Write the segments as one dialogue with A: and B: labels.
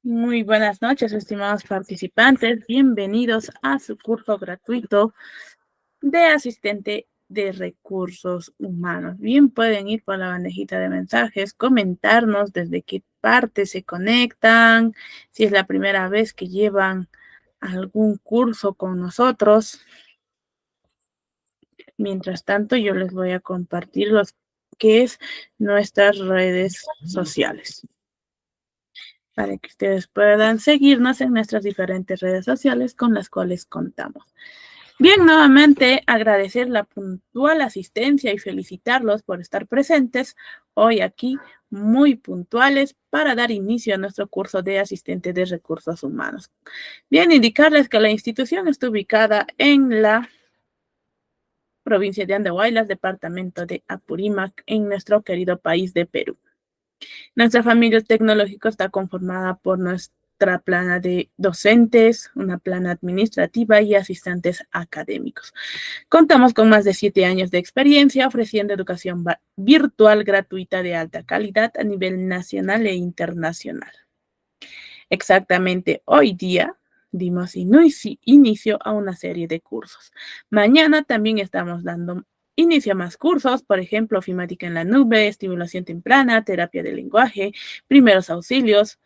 A: Muy buenas noches, estimados participantes. Bienvenidos a su curso gratuito de asistente de recursos humanos. Bien, pueden ir por la bandejita de mensajes, comentarnos desde qué parte se conectan, si es la primera vez que llevan algún curso con nosotros. Mientras tanto, yo les voy a compartir los que es nuestras redes sociales, para que ustedes puedan seguirnos en nuestras diferentes redes sociales con las cuales contamos. Bien, nuevamente agradecer la puntual asistencia y felicitarlos por estar presentes hoy aquí, muy puntuales, para dar inicio a nuestro curso de asistente de recursos humanos. Bien, indicarles que la institución está ubicada en la provincia de Andahuaylas, departamento de Apurímac, en nuestro querido país de Perú. Nuestra familia tecnológica está conformada por nuestra plana de docentes, una plana administrativa y asistentes académicos. Contamos con más de 7 años de experiencia ofreciendo educación virtual gratuita de alta calidad a nivel nacional e internacional. Exactamente hoy día dimos inicio a una serie de cursos. Mañana también estamos dando inicio a más cursos, por ejemplo, ofimática en la nube, estimulación temprana, terapia de lenguaje, primeros auxilios,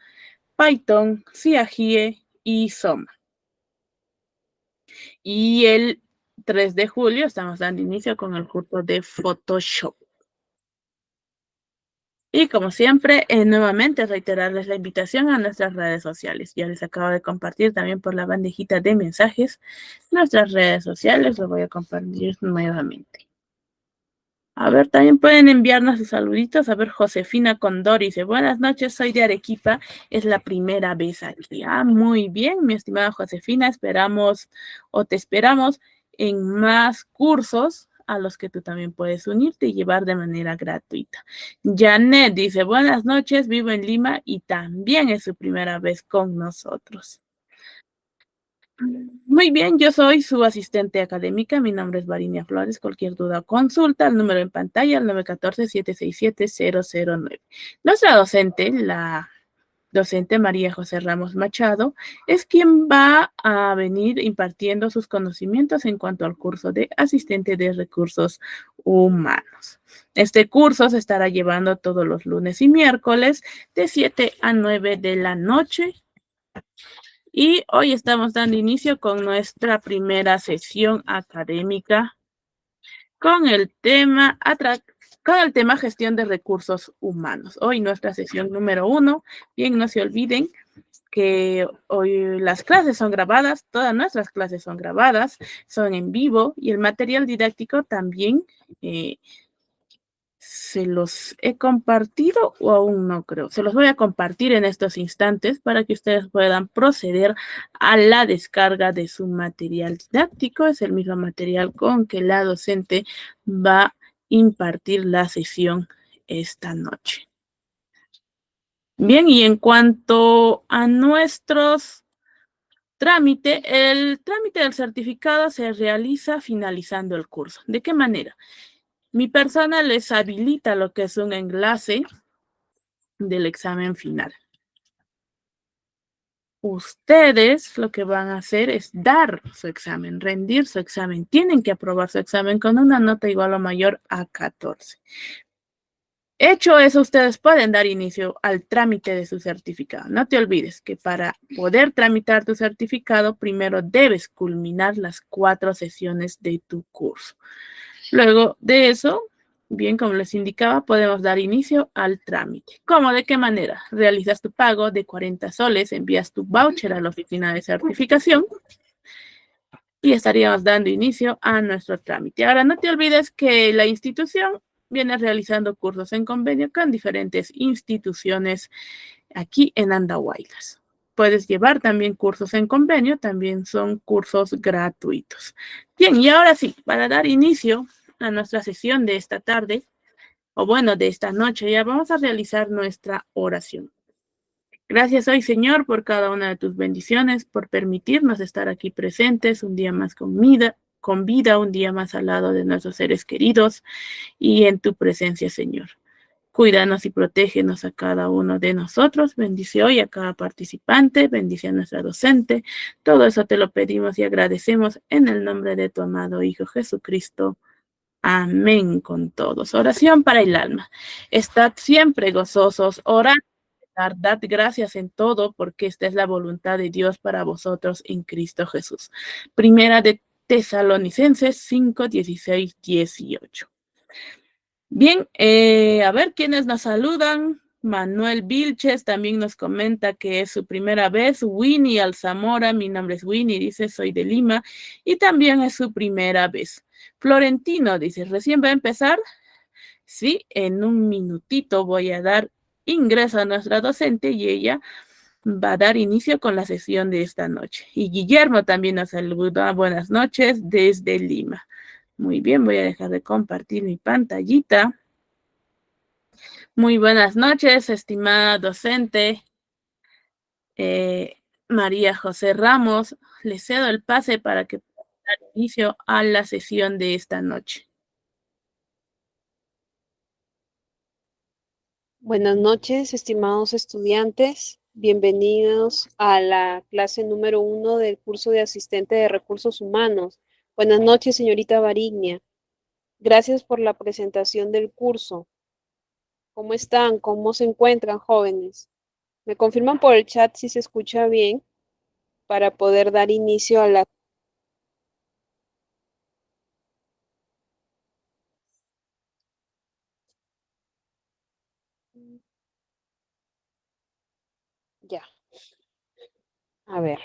A: Python, CIAGIE y SOMA. Y el 3 de julio estamos dando inicio con el curso de Photoshop. Y como siempre, nuevamente reiterarles la invitación a nuestras redes sociales. Ya les acabo de compartir también por la bandejita de mensajes nuestras redes sociales. Lo voy a compartir nuevamente. A ver, también pueden enviarnos sus saluditos. A ver, Josefina Condori dice, buenas noches, soy de Arequipa, es la primera vez aquí. Ah, muy bien, mi estimada Josefina, esperamos o te esperamos en más cursos a los que tú también puedes unirte y llevar de manera gratuita. Janet dice, buenas noches, vivo en Lima y también es su primera vez con nosotros. Muy bien, yo soy su asistente académica, mi nombre es Varinia Flores, cualquier duda o consulta, el número en pantalla, el 914-767-009. Nuestra docente, la docente María José Ramos Machado, es quien va a venir impartiendo sus conocimientos en cuanto al curso de asistente de recursos humanos. Este curso se estará llevando todos los lunes y miércoles de 7 a 9 de la noche. Y hoy estamos dando inicio con nuestra primera sesión académica con el tema gestión de recursos humanos. Hoy nuestra sesión número 1. Bien, no se olviden que hoy las clases son grabadas, todas nuestras clases son grabadas, son en vivo y el material didáctico también se los he compartido o aún no creo. Se los voy a compartir en estos instantes para que ustedes puedan proceder a la descarga de su material didáctico. Es el mismo material con que la docente va a impartir la sesión esta noche. Bien, y en cuanto a nuestros trámites, el trámite del certificado se realiza finalizando el curso. ¿De qué manera? Mi persona les habilita lo que es un enlace del examen final. Ustedes lo que van a hacer es dar su examen, rendir su examen. Tienen que aprobar su examen con una nota igual o mayor a 14. Hecho eso, ustedes pueden dar inicio al trámite de su certificado. No te olvides que para poder tramitar tu certificado, primero debes culminar las 4 sesiones de tu curso. Luego de eso, bien, como les indicaba, podemos dar inicio al trámite. ¿Cómo? ¿De qué manera? Realizas tu pago de 40 soles, envías tu voucher a la oficina de certificación y estaríamos dando inicio a nuestro trámite. Ahora, no te olvides que la institución viene realizando cursos en convenio con diferentes instituciones aquí en Andahuaylas. Puedes llevar también cursos en convenio, también son cursos gratuitos. Bien, y ahora sí, para dar inicio a nuestra sesión de esta tarde, o bueno, de esta noche, ya vamos a realizar nuestra oración. Gracias hoy, Señor, por cada una de tus bendiciones, por permitirnos estar aquí presentes un día más con vida, un día más al lado de nuestros seres queridos y en tu presencia, Señor. Cuídanos y protégenos a cada uno de nosotros. Bendice hoy a cada participante. Bendice a nuestra docente. Todo eso te lo pedimos y agradecemos en el nombre de tu amado Hijo Jesucristo. Amén con todos. Oración para el alma. Estad siempre gozosos, orad, dad gracias en todo, porque esta es la voluntad de Dios para vosotros en Cristo Jesús. Primera de Tesalonicenses 5, 16, 18. Bien, a ver quiénes nos saludan. Manuel Vilches también nos comenta que es su primera vez. Winnie Alzamora, mi nombre es Winnie, dice, soy de Lima, y también es su primera vez. Florentino dice, ¿recién va a empezar? Sí, en un minutito voy a dar ingreso a nuestra docente y ella va a dar inicio con la sesión de esta noche. Y Guillermo también nos saluda. Buenas noches desde Lima. Muy bien, voy a dejar de compartir mi pantallita. Muy buenas noches, estimada docente María José Ramos. Le cedo el pase para que pueda dar inicio a la sesión de esta noche.
B: Buenas noches, estimados estudiantes. Bienvenidos a la clase número 1 del curso de asistente de recursos humanos. Buenas noches, señorita Varignia. Gracias por la presentación del curso. ¿Cómo están? ¿Cómo se encuentran, jóvenes? Me confirman por el chat si se escucha bien para poder dar inicio a la... Ya, a ver.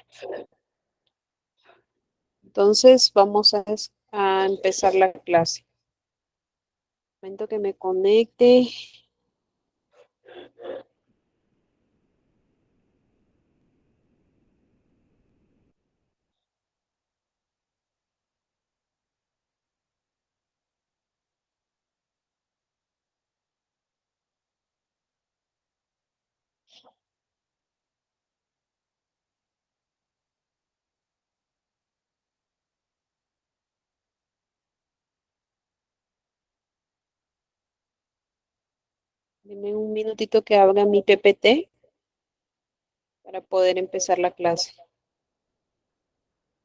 B: Entonces vamos a empezar la clase. Momento que me conecte. Denme un minutito que abra mi PPT para poder empezar la clase.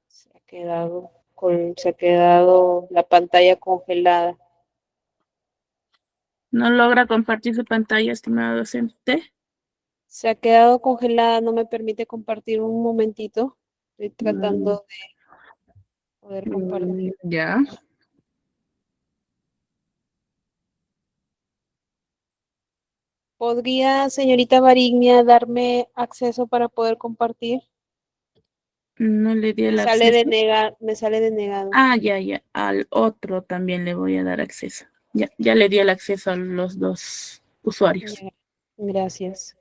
B: Se ha quedado la pantalla congelada.
A: ¿No logra compartir su pantalla, estimada docente?
B: Se ha quedado congelada, no me permite compartir un momentito. Estoy tratando de poder compartir.
A: Ya.
B: ¿Podría, señorita Varignia, darme acceso para poder compartir?
A: No le di
B: Me
A: el
B: sale
A: acceso.
B: me sale denegado.
A: Ah, ya. Al otro también le voy a dar acceso. Ya le di el acceso a los dos usuarios.
B: Ya, gracias.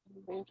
B: A ver.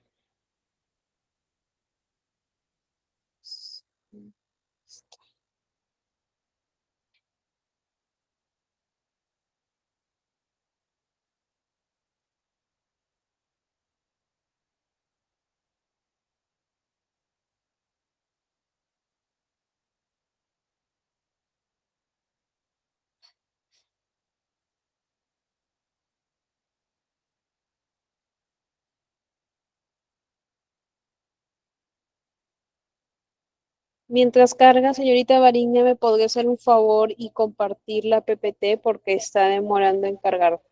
B: Mientras carga, señorita Variña, ¿me podría hacer un favor y compartir la PPT porque está demorando en cargar?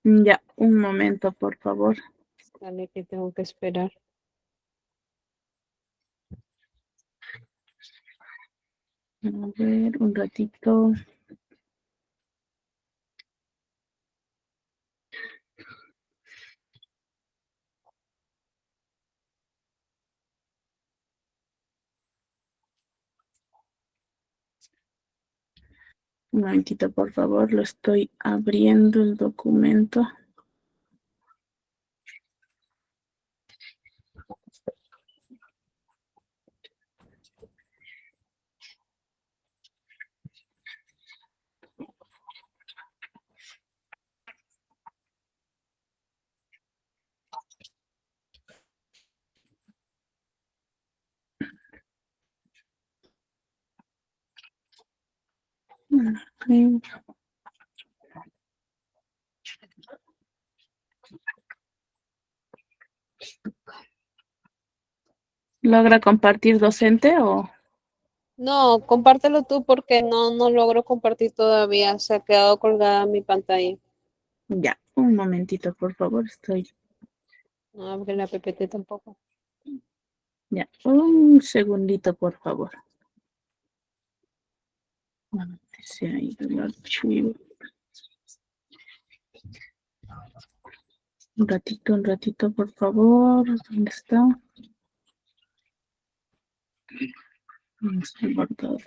A: Ya, un momento, por favor.
B: Dale, que tengo que esperar.
A: A ver, un ratito. Un momentito, por favor. Lo estoy abriendo el documento. Ok. ¿Logra compartir docente o...?
B: No, compártelo tú porque no logro compartir todavía. Se ha quedado colgada mi pantalla.
A: Ya, un momentito, por favor, estoy...
B: No abre la PPT tampoco.
A: Ya, un segundito, por favor. Se ha ido el archivo. Un ratito, por favor. ¿Dónde está? Está guardado.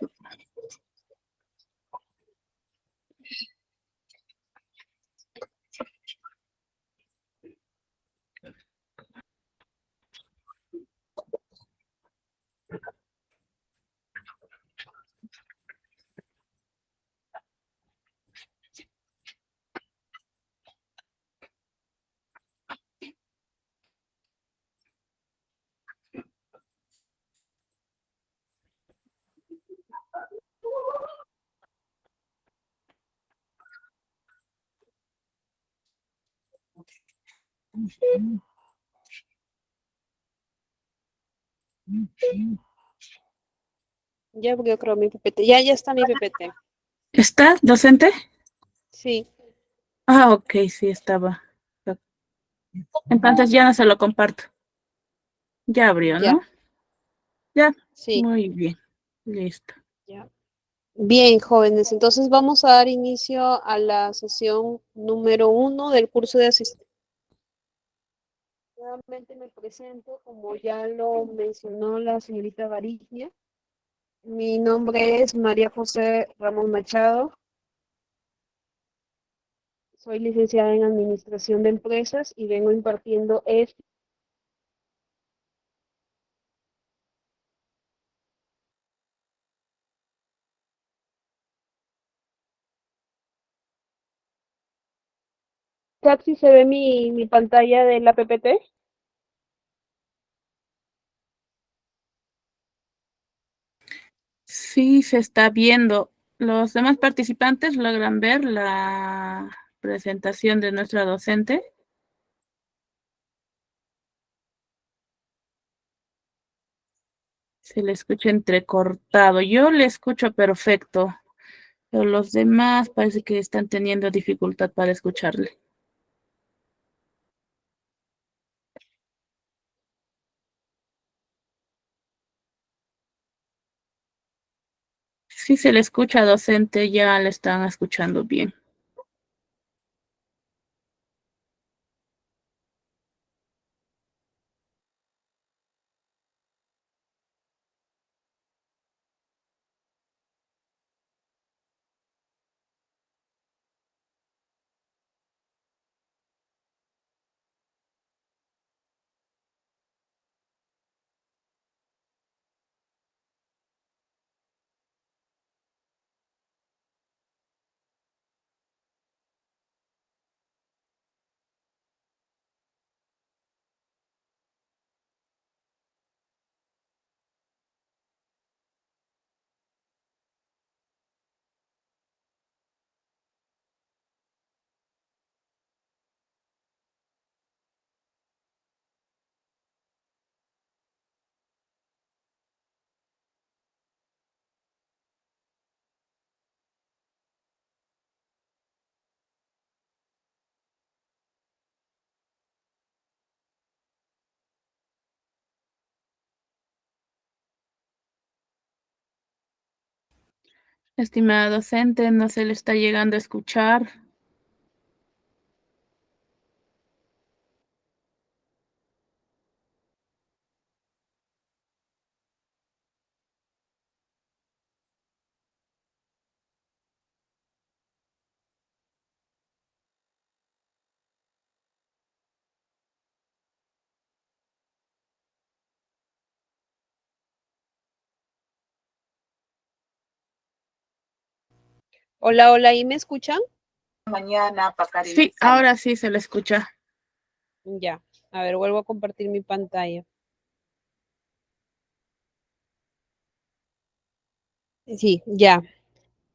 B: Ya abrió creo mi PPT. Ya está mi PPT.
A: ¿Está, docente?
B: Sí,
A: Ah, ok, sí estaba. Entonces ya no se lo comparto. Ya abrió,
B: ya,
A: ¿no? Ya,
B: sí,
A: muy bien. Listo.
B: ya. Bien, jóvenes, entonces vamos a dar inicio a la sesión número 1 del curso de asistencia. Nuevamente me presento, como ya lo mencionó la señorita Variglia. Mi nombre es María José Ramón Machado. Soy licenciada en Administración de Empresas y vengo impartiendo esta si se ve mi pantalla de la PPT.
A: Sí, se está viendo. Los demás participantes logran ver la presentación de nuestra docente. Se le escucha entrecortado. Yo le escucho perfecto, pero los demás parece que están teniendo dificultad para escucharle. Sí, se le escucha, docente, ya le están escuchando bien. Estimada docente, no se le está llegando a escuchar.
B: Hola, hola, ¿y me escuchan?
A: Sí, ahora sí se le escucha.
B: Ya, a ver, vuelvo a compartir mi pantalla. Sí, ya.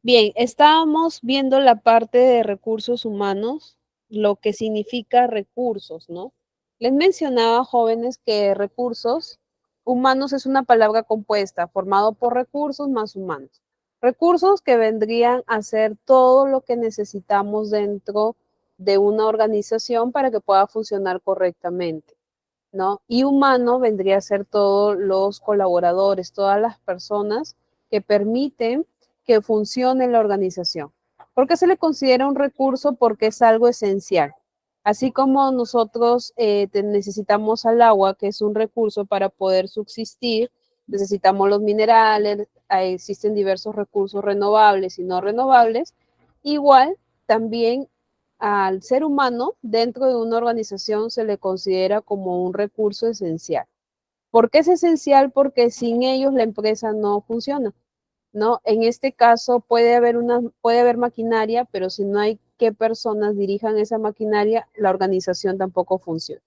B: Bien, estábamos viendo la parte de recursos humanos, lo que significa recursos, ¿no? Les mencionaba, jóvenes, que recursos Humanos es una palabra compuesta, formado por recursos más humanos. Recursos que vendrían a ser todo lo que necesitamos dentro de una organización para que pueda funcionar correctamente, ¿no? Y humano vendría a ser todos los colaboradores, todas las personas que permiten que funcione la organización. ¿Por qué se le considera un recurso? Porque es algo esencial. Así como nosotros necesitamos al agua, que es un recurso para poder subsistir, necesitamos los minerales, existen diversos recursos renovables y no renovables, igual también al ser humano dentro de una organización se le considera como un recurso esencial. ¿Por qué es esencial? Porque sin ellos la empresa no funciona, ¿no? En este caso puede haber maquinaria, pero si no hay qué personas dirijan esa maquinaria, la organización tampoco funciona.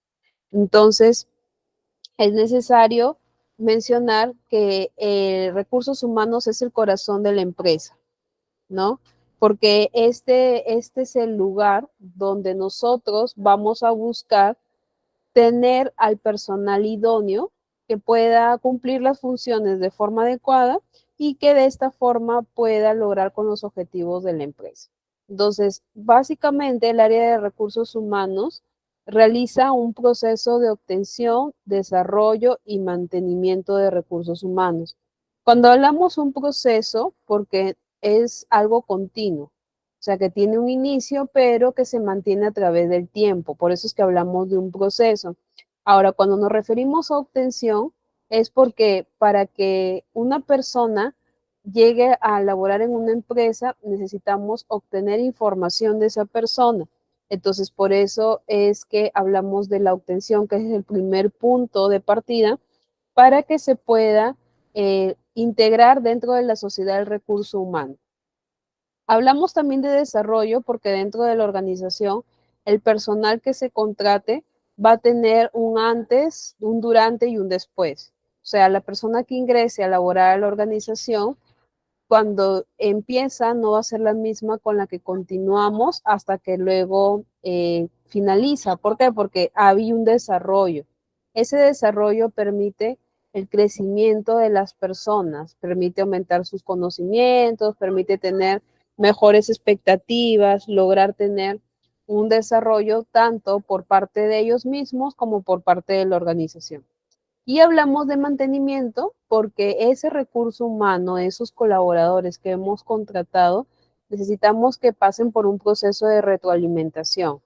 B: Entonces, es necesario mencionar que recursos humanos es el corazón de la empresa, ¿no? Porque este es el lugar donde nosotros vamos a buscar tener al personal idóneo que pueda cumplir las funciones de forma adecuada y que de esta forma pueda lograr con los objetivos de la empresa. Entonces, básicamente el área de recursos humanos realiza un proceso de obtención, desarrollo y mantenimiento de recursos humanos. Cuando hablamos un proceso, porque es algo continuo, o sea, que tiene un inicio, pero que se mantiene a través del tiempo. Por eso es que hablamos de un proceso. Ahora, cuando nos referimos a obtención, es porque para que una persona llegue a laborar en una empresa, necesitamos obtener información de esa persona. Entonces, por eso es que hablamos de la obtención, que es el primer punto de partida para que se pueda integrar dentro de la sociedad el recurso humano. Hablamos también de desarrollo porque dentro de la organización el personal que se contrate va a tener un antes, un durante y un después. O sea, la persona que ingrese a laborar a la organización, cuando empieza no va a ser la misma con la que continuamos hasta que luego finaliza. ¿Por qué? Porque había un desarrollo. Ese desarrollo permite el crecimiento de las personas, permite aumentar sus conocimientos, permite tener mejores expectativas, lograr tener un desarrollo tanto por parte de ellos mismos como por parte de la organización. Y hablamos de mantenimiento porque ese recurso humano, esos colaboradores que hemos contratado, necesitamos que pasen por un proceso de retroalimentación.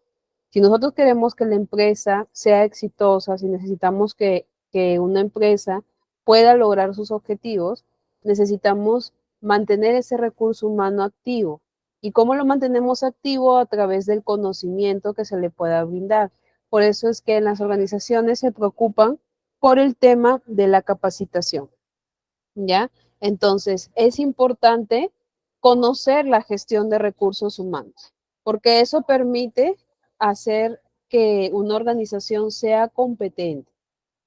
B: Si nosotros queremos que la empresa sea exitosa, si necesitamos que una empresa pueda lograr sus objetivos, necesitamos mantener ese recurso humano activo. ¿Y cómo lo mantenemos activo? A través del conocimiento que se le pueda brindar. Por eso es que en las organizaciones se preocupan por el tema de la capacitación, ¿ya? Entonces, es importante conocer la gestión de recursos humanos, porque eso permite hacer que una organización sea competente,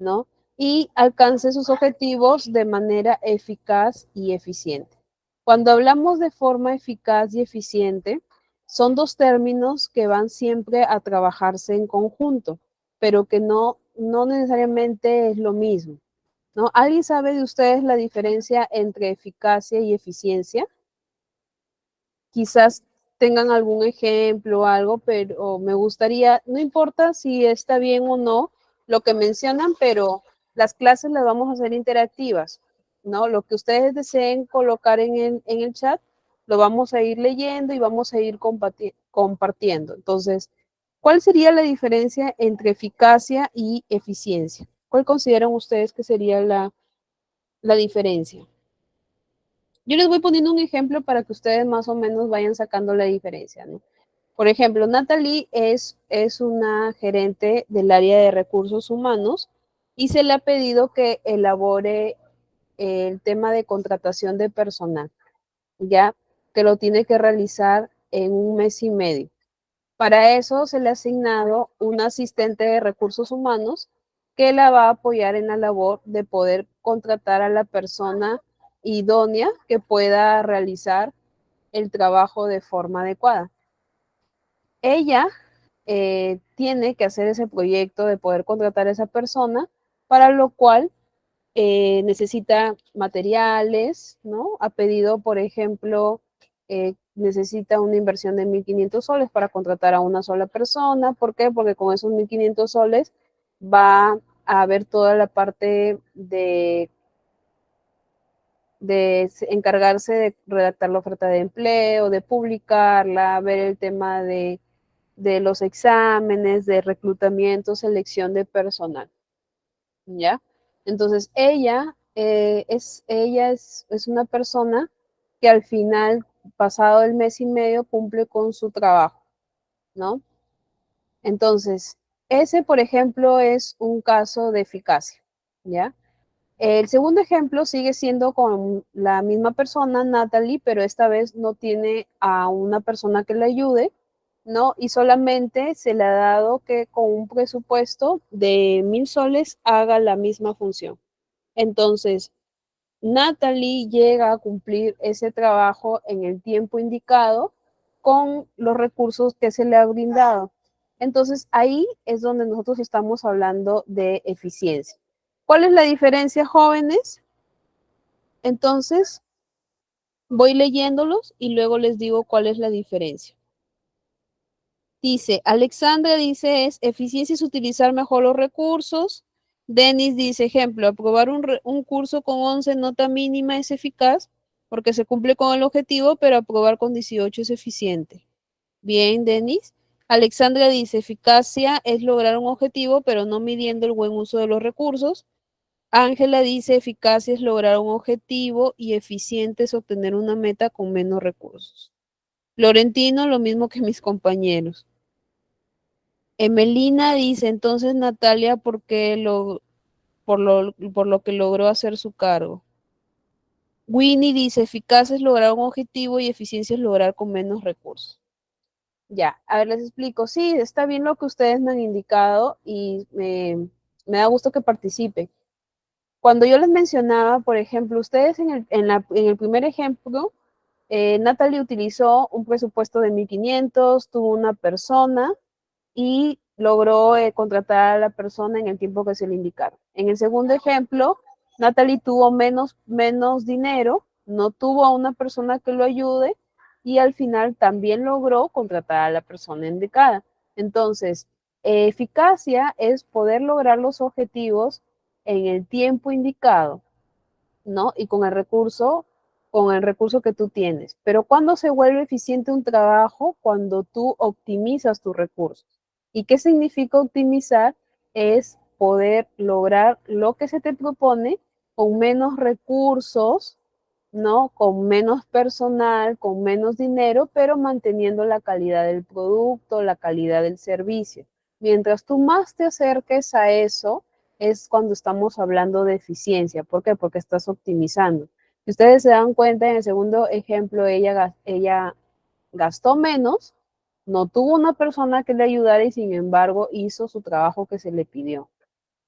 B: ¿no? Y alcance sus objetivos de manera eficaz y eficiente. Cuando hablamos de forma eficaz y eficiente, son dos términos que van siempre a trabajarse en conjunto, pero que no necesariamente es lo mismo, ¿no? ¿Alguien sabe de ustedes la diferencia entre eficacia y eficiencia? Quizás tengan algún ejemplo o algo, pero me gustaría, no importa si está bien o no lo que mencionan, pero las clases las vamos a hacer interactivas, ¿no? Lo que ustedes deseen colocar en el chat, lo vamos a ir leyendo y vamos a ir compartiendo. Entonces, ¿cuál sería la diferencia entre eficacia y eficiencia? ¿Cuál consideran ustedes que sería la diferencia? Yo les voy poniendo un ejemplo para que ustedes más o menos vayan sacando la diferencia, ¿no? Por ejemplo, Natalie es una gerente del área de recursos humanos y se le ha pedido que elabore el tema de contratación de personal, ya que lo tiene que realizar en un mes y medio. Para eso se le ha asignado un asistente de recursos humanos que la va a apoyar en la labor de poder contratar a la persona idónea que pueda realizar el trabajo de forma adecuada. Ella tiene que hacer ese proyecto de poder contratar a esa persona, para lo cual necesita materiales, ¿no? Ha pedido, por ejemplo, necesita una inversión de 1.500 soles para contratar a una sola persona. ¿Por qué? Porque con esos 1.500 soles va a haber toda la parte de encargarse de redactar la oferta de empleo, de publicarla, ver el tema de los exámenes, de reclutamiento, selección de personal, ¿ya? Entonces, ella es una persona que al final, pasado el mes y medio, cumple con su trabajo, ¿no? Entonces, ese, por ejemplo, es un caso de eficacia, ¿ya? El segundo ejemplo sigue siendo con la misma persona, Natalie, pero esta vez no tiene a una persona que le ayude, ¿no? Y solamente se le ha dado que con un presupuesto de 1.000 soles haga la misma función. Entonces, Natalie llega a cumplir ese trabajo en el tiempo indicado con los recursos que se le ha brindado. Entonces, ahí es donde nosotros estamos hablando de eficiencia. ¿Cuál es la diferencia, jóvenes? Entonces, voy leyéndolos y luego les digo cuál es la diferencia. Dice, Alexandra dice es eficiencia es utilizar mejor los recursos. Denis dice, ejemplo, aprobar un curso con 11 nota mínima es eficaz porque se cumple con el objetivo, pero aprobar con 18 es eficiente. Bien, Denis. Alexandra dice, eficacia es lograr un objetivo, pero no midiendo el buen uso de los recursos. Ángela dice, eficacia es lograr un objetivo y eficiente es obtener una meta con menos recursos. Florentino, lo mismo que mis compañeros. Emelina dice, entonces Natalia, por lo que logró hacer su cargo. Winnie dice, eficacia es lograr un objetivo y eficiencia es lograr con menos recursos. Ya, a ver, les explico. Sí, está bien lo que ustedes me han indicado y me da gusto que participen. Cuando yo les mencionaba, por ejemplo, ustedes en el primer ejemplo, Natalie utilizó un presupuesto de 1.500, tuvo una persona y logró contratar a la persona en el tiempo que se le indicaron. En el segundo ejemplo, Natalie tuvo menos dinero, no tuvo a una persona que lo ayude y al final también logró contratar a la persona indicada. Entonces, eficacia es poder lograr los objetivos en el tiempo indicado, ¿no? Y con el recurso que tú tienes. Pero ¿cuándo se vuelve eficiente un trabajo? Cuando tú optimizas tus recursos. ¿Y qué significa optimizar? Es poder lograr lo que se te propone con menos recursos, ¿no? Con menos personal, con menos dinero, pero manteniendo la calidad del producto, la calidad del servicio. Mientras tú más te acerques a eso, es cuando estamos hablando de eficiencia. ¿Por qué? Porque estás optimizando. Si ustedes se dan cuenta, en el segundo ejemplo, ella gastó menos, no tuvo una persona que le ayudara y sin embargo hizo su trabajo que se le pidió,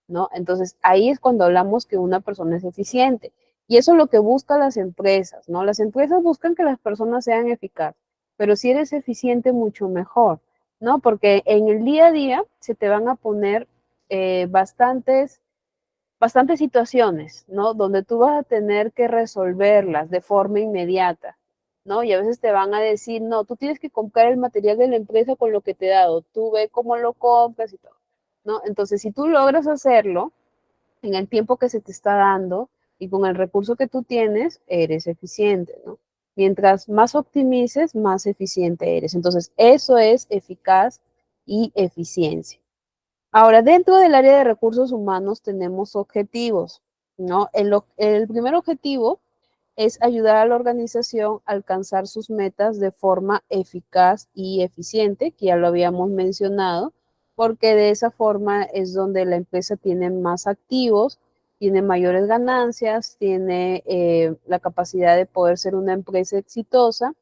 B: ¿no? Entonces, ahí es cuando hablamos que una persona es eficiente. Y eso es lo que buscan las empresas, ¿no? Las empresas buscan que las personas sean eficaces, pero si eres eficiente, mucho mejor, ¿no? Porque en el día a día se te van a poner bastantes situaciones, ¿no? Donde tú vas a tener que resolverlas de forma inmediata, ¿no? Y a veces te van a decir, no, tú tienes que comprar el material de la empresa con lo que te he dado, tú ve cómo lo compras y todo, ¿no? Entonces, si tú logras hacerlo en el tiempo que se te está dando y con el recurso que tú tienes, eres eficiente, ¿no? Mientras más optimices, más eficiente eres. Entonces, eso es eficaz y eficiencia. Ahora, dentro del área de recursos humanos tenemos objetivos, ¿no? El primer objetivo es ayudar a la organización a alcanzar sus metas de forma eficaz y eficiente, que ya lo habíamos mencionado, porque de esa forma es donde la empresa tiene más activos, tiene mayores ganancias, tiene la capacidad de poder ser una empresa exitosa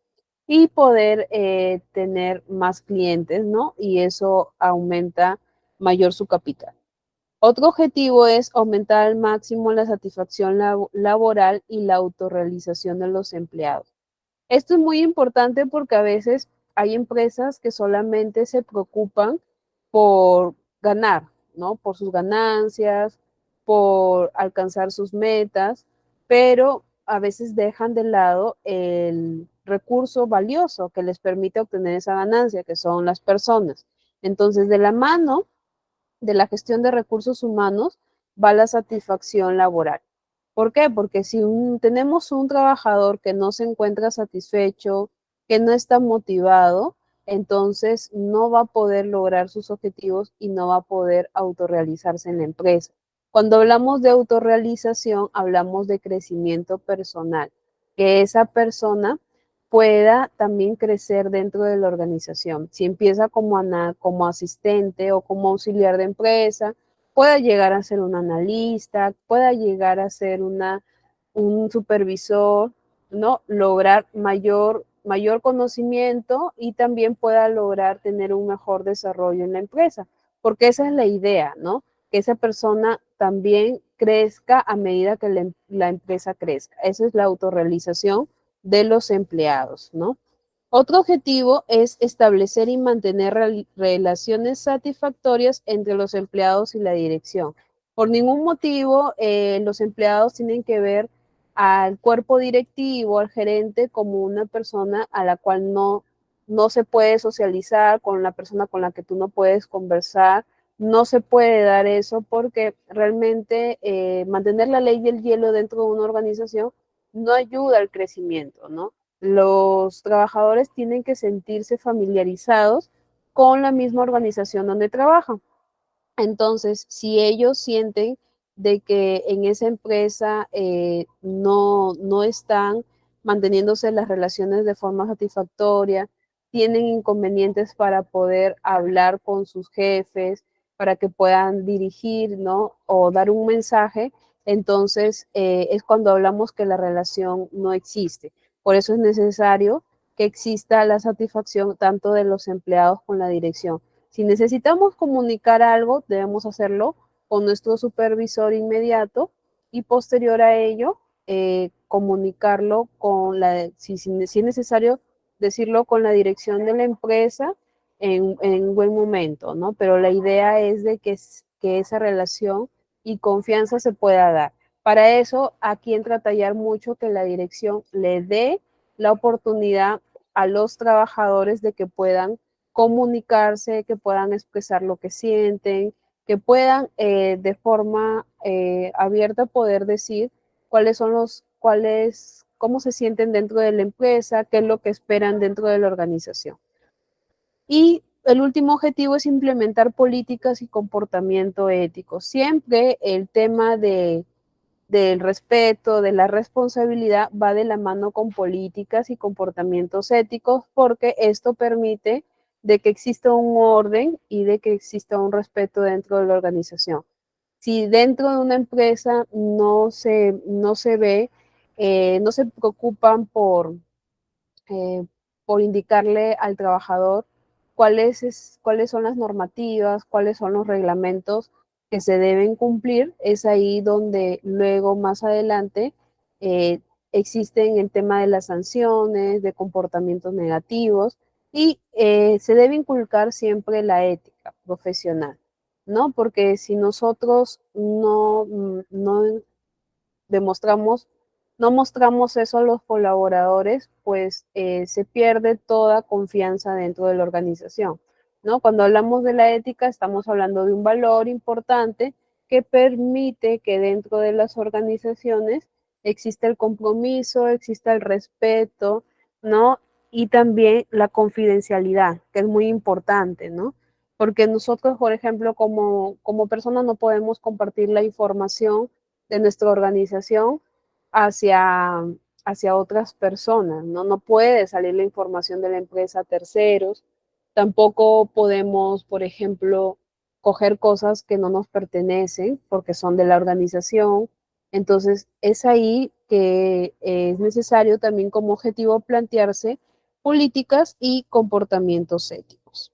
B: y poder tener más clientes, ¿no? Y eso aumenta mayor su capital. Otro objetivo es aumentar al máximo la satisfacción laboral y la autorrealización de los empleados. Esto es muy importante porque a veces hay empresas que solamente se preocupan por ganar, ¿no? Por sus ganancias, por alcanzar sus metas, pero a veces dejan de lado el recurso valioso que les permite obtener esa ganancia, que son las personas. Entonces, de la mano de la gestión de recursos humanos va la satisfacción laboral. ¿Por qué? Porque si tenemos un trabajador que no se encuentra satisfecho, que no está motivado, entonces no va a poder lograr sus objetivos y no va a poder autorrealizarse en la empresa. Cuando hablamos de autorrealización, hablamos de crecimiento personal, que esa persona pueda también crecer dentro de la organización. Si empieza como asistente o como auxiliar de empresa, pueda llegar a ser un analista, pueda llegar a ser un supervisor, ¿no? Lograr mayor conocimiento y también pueda lograr tener un mejor desarrollo en la empresa, porque esa es la idea, ¿no? Que esa persona también crezca a medida que la empresa crezca. Esa es la autorrealización de los empleados, ¿no? Otro objetivo es establecer y mantener relaciones satisfactorias entre los empleados y la dirección. Por ningún motivo los empleados tienen que ver al cuerpo directivo, al gerente, como una persona a la cual no se puede socializar, con la persona con la que tú no puedes conversar. No se puede dar eso porque realmente mantener la ley del hielo dentro de una organización no ayuda al crecimiento, ¿no? Los trabajadores tienen que sentirse familiarizados con la misma organización donde trabajan. Entonces, si ellos sienten de que en esa empresa no están manteniéndose las relaciones de forma satisfactoria, tienen inconvenientes para poder hablar con sus jefes, para que puedan dirigir, ¿no? O dar un mensaje, entonces es cuando hablamos que la relación no existe. Por eso es necesario que exista la satisfacción tanto de los empleados con la dirección. Si necesitamos comunicar algo, debemos hacerlo con nuestro supervisor inmediato y posterior a ello, comunicarlo si es necesario, decirlo con la dirección de la empresa en un buen momento, ¿no? Pero la idea es de que esa relación y confianza se pueda dar. Para eso, aquí entra a tallar mucho que la dirección le dé la oportunidad a los trabajadores de que puedan comunicarse, que puedan expresar lo que sienten, que puedan de forma abierta poder decir cómo se sienten dentro de la empresa, qué es lo que esperan dentro de la organización. Y el último objetivo es implementar políticas y comportamiento ético. Siempre el tema del respeto, de la responsabilidad, va de la mano con políticas y comportamientos éticos, porque esto permite de que exista un orden y de que exista un respeto dentro de la organización. Si dentro de una empresa no se ve, no se preocupan por indicarle al trabajador cuáles son las normativas, cuáles son los reglamentos que se deben cumplir, es ahí donde luego más adelante eh, existen el tema de las sanciones, de comportamientos negativos y se debe inculcar siempre la ética profesional, ¿no? Porque si nosotros no demostramos, no mostramos eso a los colaboradores, pues se pierde toda confianza dentro de la organización, ¿no? Cuando hablamos de la ética, estamos hablando de un valor importante que permite que dentro de las organizaciones exista el compromiso, exista el respeto, ¿no? Y también la confidencialidad, que es muy importante, ¿no? Porque nosotros, por ejemplo, como personas no podemos compartir la información de nuestra organización hacia, hacia otras personas, ¿no? No puede salir la información de la empresa a terceros, tampoco podemos, por ejemplo, coger cosas que no nos pertenecen porque son de la organización. Entonces, es ahí que es necesario también como objetivo plantearse políticas y comportamientos éticos.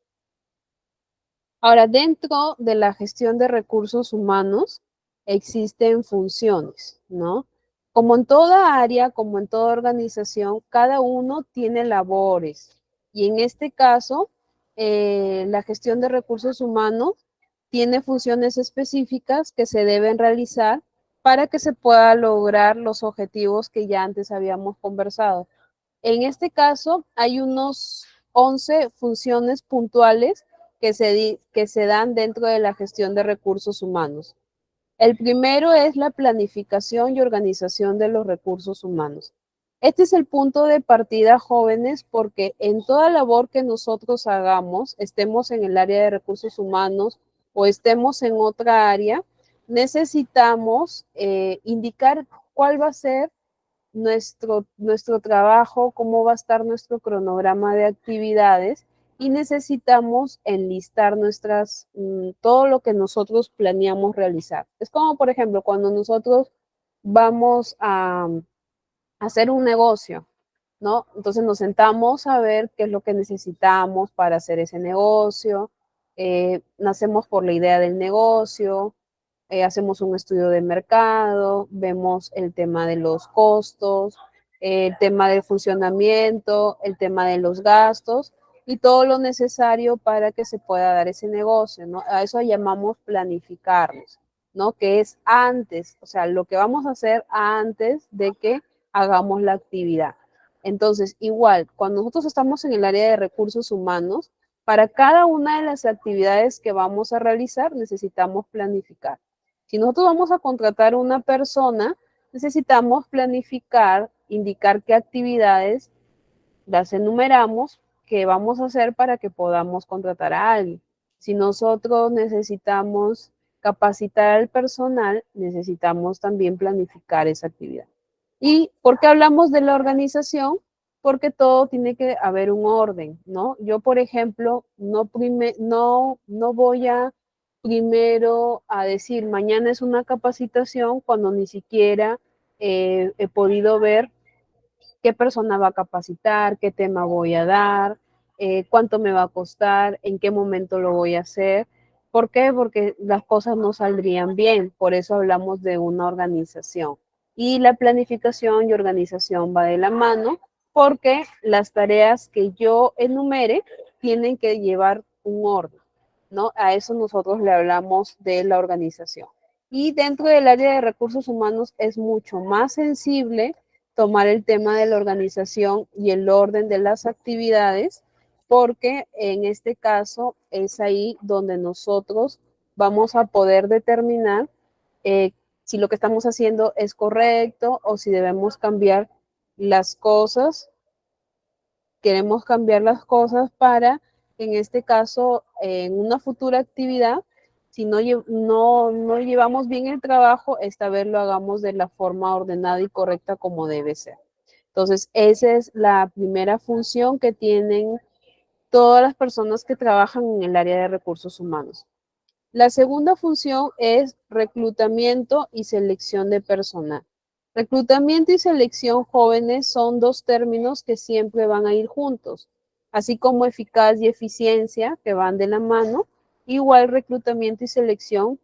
B: Ahora, dentro de la gestión de recursos humanos existen funciones, ¿no? Como en toda área, como en toda organización, cada uno tiene labores. Y en este caso, la gestión de recursos humanos tiene funciones específicas que se deben realizar para que se pueda lograr los objetivos que ya antes habíamos conversado. En este caso, hay unos 11 funciones puntuales que se dan dentro de la gestión de recursos humanos. El primero es la planificación y organización de los recursos humanos. Este es el punto de partida, jóvenes, porque en toda labor que nosotros hagamos, estemos en el área de recursos humanos o estemos en otra área, necesitamos indicar cuál va a ser nuestro trabajo, cómo va a estar nuestro cronograma de actividades y necesitamos enlistar todo lo que nosotros planeamos realizar. Es como, por ejemplo, cuando nosotros vamos a hacer un negocio, ¿no? Entonces nos sentamos a ver qué es lo que necesitamos para hacer ese negocio, nacemos por la idea del negocio, hacemos un estudio de mercado, vemos el tema de los costos, el tema del funcionamiento, el tema de los gastos y todo lo necesario para que se pueda dar ese negocio, ¿no? A eso llamamos planificarnos, ¿no? Que es antes, o sea, lo que vamos a hacer antes de que hagamos la actividad. Entonces, igual, cuando nosotros estamos en el área de recursos humanos, para cada una de las actividades que vamos a realizar, necesitamos planificar. Si nosotros vamos a contratar a una persona, necesitamos planificar, indicar qué actividades las enumeramos, qué vamos a hacer para que podamos contratar a alguien. Si nosotros necesitamos capacitar al personal, necesitamos también planificar esa actividad. ¿Y por qué hablamos de la organización? Porque todo tiene que haber un orden, ¿no? Yo, por ejemplo, no voy a primero a decir mañana es una capacitación cuando ni siquiera he podido ver qué persona va a capacitar, qué tema voy a dar, cuánto me va a costar, en qué momento lo voy a hacer. ¿Por qué? Porque las cosas no saldrían bien, por eso hablamos de una organización. Y la planificación y organización va de la mano porque las tareas que yo enumere tienen que llevar un orden, ¿no? A eso nosotros le hablamos de la organización. Y dentro del área de recursos humanos es mucho más sensible tomar el tema de la organización y el orden de las actividades, porque en este caso es ahí donde nosotros vamos a poder determinar si lo que estamos haciendo es correcto o si debemos cambiar las cosas, queremos cambiar las cosas para, en este caso, en una futura actividad, si no llevamos bien el trabajo, esta vez lo hagamos de la forma ordenada y correcta como debe ser. Entonces, esa es la primera función que tienen todas las personas que trabajan en el área de recursos humanos. La segunda función es reclutamiento y selección de personal. Reclutamiento y selección, jóvenes, son dos términos que siempre van a ir juntos, así como eficaz y eficiencia, que van de la mano. Igual reclutamiento y selección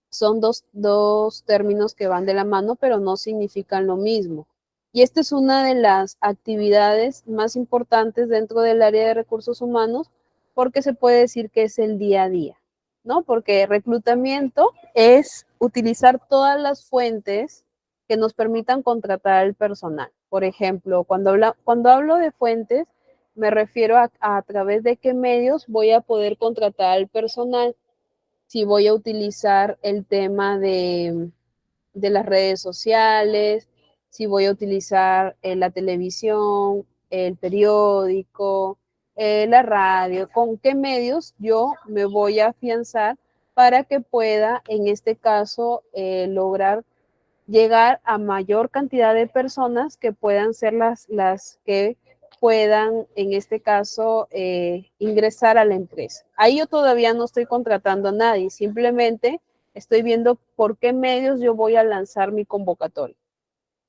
B: son dos términos que van de la mano, pero no significan lo mismo. Y esta es una de las actividades más importantes dentro del área de recursos humanos, porque se puede decir que es el día a día, ¿no? Porque reclutamiento es utilizar todas las fuentes que nos permitan contratar al personal. Por ejemplo, cuando hablo de fuentes, me refiero a través de qué medios voy a poder contratar al personal, si voy a utilizar el tema de las redes sociales, si voy a utilizar la televisión, el periódico, la radio, con qué medios yo me voy a afianzar para que pueda, en este caso, lograr llegar a mayor cantidad de personas que puedan ser las que puedan, en este caso, ingresar a la empresa. Ahí yo todavía no estoy contratando a nadie, simplemente estoy viendo por qué medios yo voy a lanzar mi convocatoria,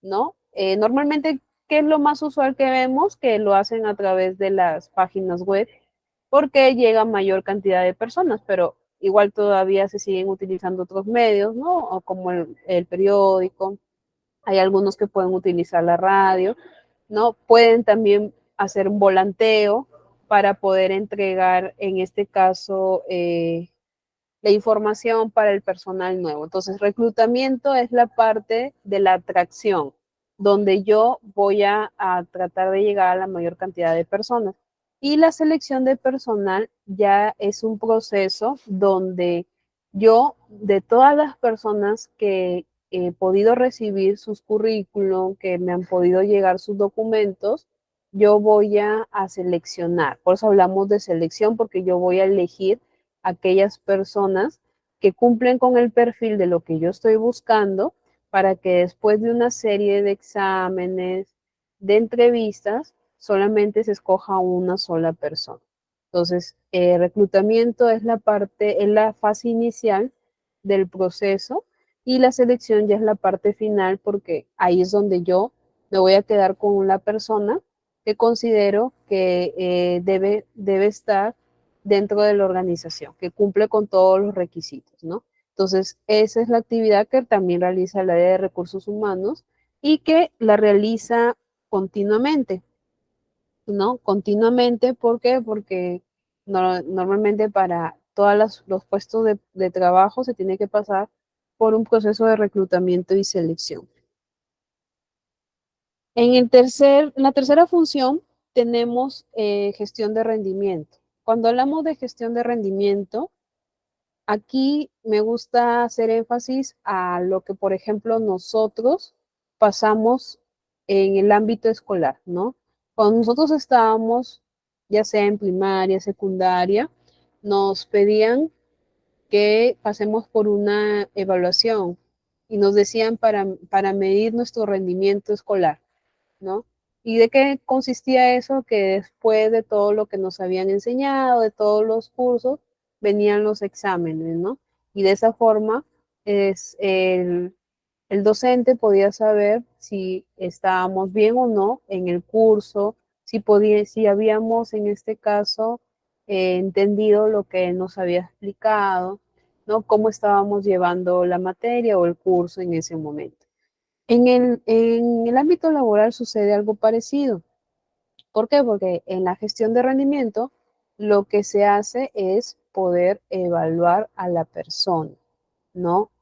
B: ¿no? Normalmente, ¿qué es lo más usual que vemos? Que lo hacen a través de las páginas web porque llega mayor cantidad de personas, pero igual todavía se siguen utilizando otros medios, ¿no? O como el periódico, hay algunos que pueden utilizar la radio, ¿no? Pueden también hacer un volanteo para poder entregar, en este caso, la información para el personal nuevo. Entonces, reclutamiento es la parte de la atracción, donde yo voy a tratar de llegar a la mayor cantidad de personas. Y la selección de personal ya es un proceso donde yo, de todas las personas que he podido recibir sus currículum, que me han podido llegar sus documentos, yo voy a seleccionar. Por eso hablamos de selección, porque yo voy a elegir aquellas personas que cumplen con el perfil de lo que yo estoy buscando para que después de una serie de exámenes, de entrevistas, solamente se escoja una sola persona. Entonces, reclutamiento es la parte, es la fase inicial del proceso y la selección ya es la parte final porque ahí es donde yo me voy a quedar con la persona que considero que debe estar dentro de la organización, que cumple con todos los requisitos, ¿no? Entonces, esa es la actividad que también realiza el área de recursos humanos y que la realiza continuamente, ¿no? Continuamente, ¿por qué? Porque normalmente para todos los puestos de trabajo se tiene que pasar por un proceso de reclutamiento y selección. En la tercera función tenemos gestión de rendimiento. Cuando hablamos de gestión de rendimiento, aquí me gusta hacer énfasis a lo que, por ejemplo, nosotros pasamos en el ámbito escolar, ¿no? Cuando nosotros estábamos, ya sea en primaria, secundaria, nos pedían que pasemos por una evaluación y nos decían para medir nuestro rendimiento escolar, ¿no? ¿Y de qué consistía eso? Que después de todo lo que nos habían enseñado, de todos los cursos, venían los exámenes, ¿no? Y de esa forma es el docente podía saber si estábamos bien o no en el curso, si habíamos en este caso entendido lo que nos había explicado, ¿no? Cómo estábamos llevando la materia o el curso en ese momento. En el ámbito laboral sucede algo parecido. ¿Por qué? Porque en la gestión de rendimiento lo que se hace es poder evaluar a la persona, ¿no?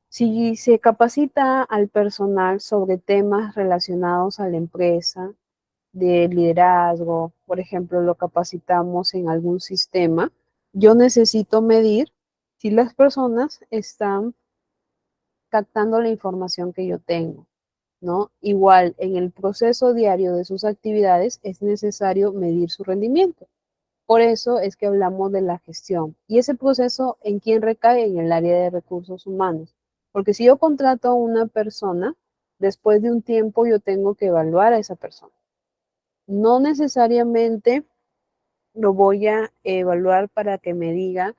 B: Si se capacita al personal sobre temas relacionados a la empresa, de liderazgo, por ejemplo, lo capacitamos en algún sistema, yo necesito medir si las personas están captando la información que yo tengo, ¿no? Igual, en el proceso diario de sus actividades es necesario medir su rendimiento. Por eso es que hablamos de la gestión. Y ese proceso, ¿en quién recae? En el área de recursos humanos. Porque si yo contrato a una persona, después de un tiempo yo tengo que evaluar a esa persona. No necesariamente lo voy a evaluar para que me diga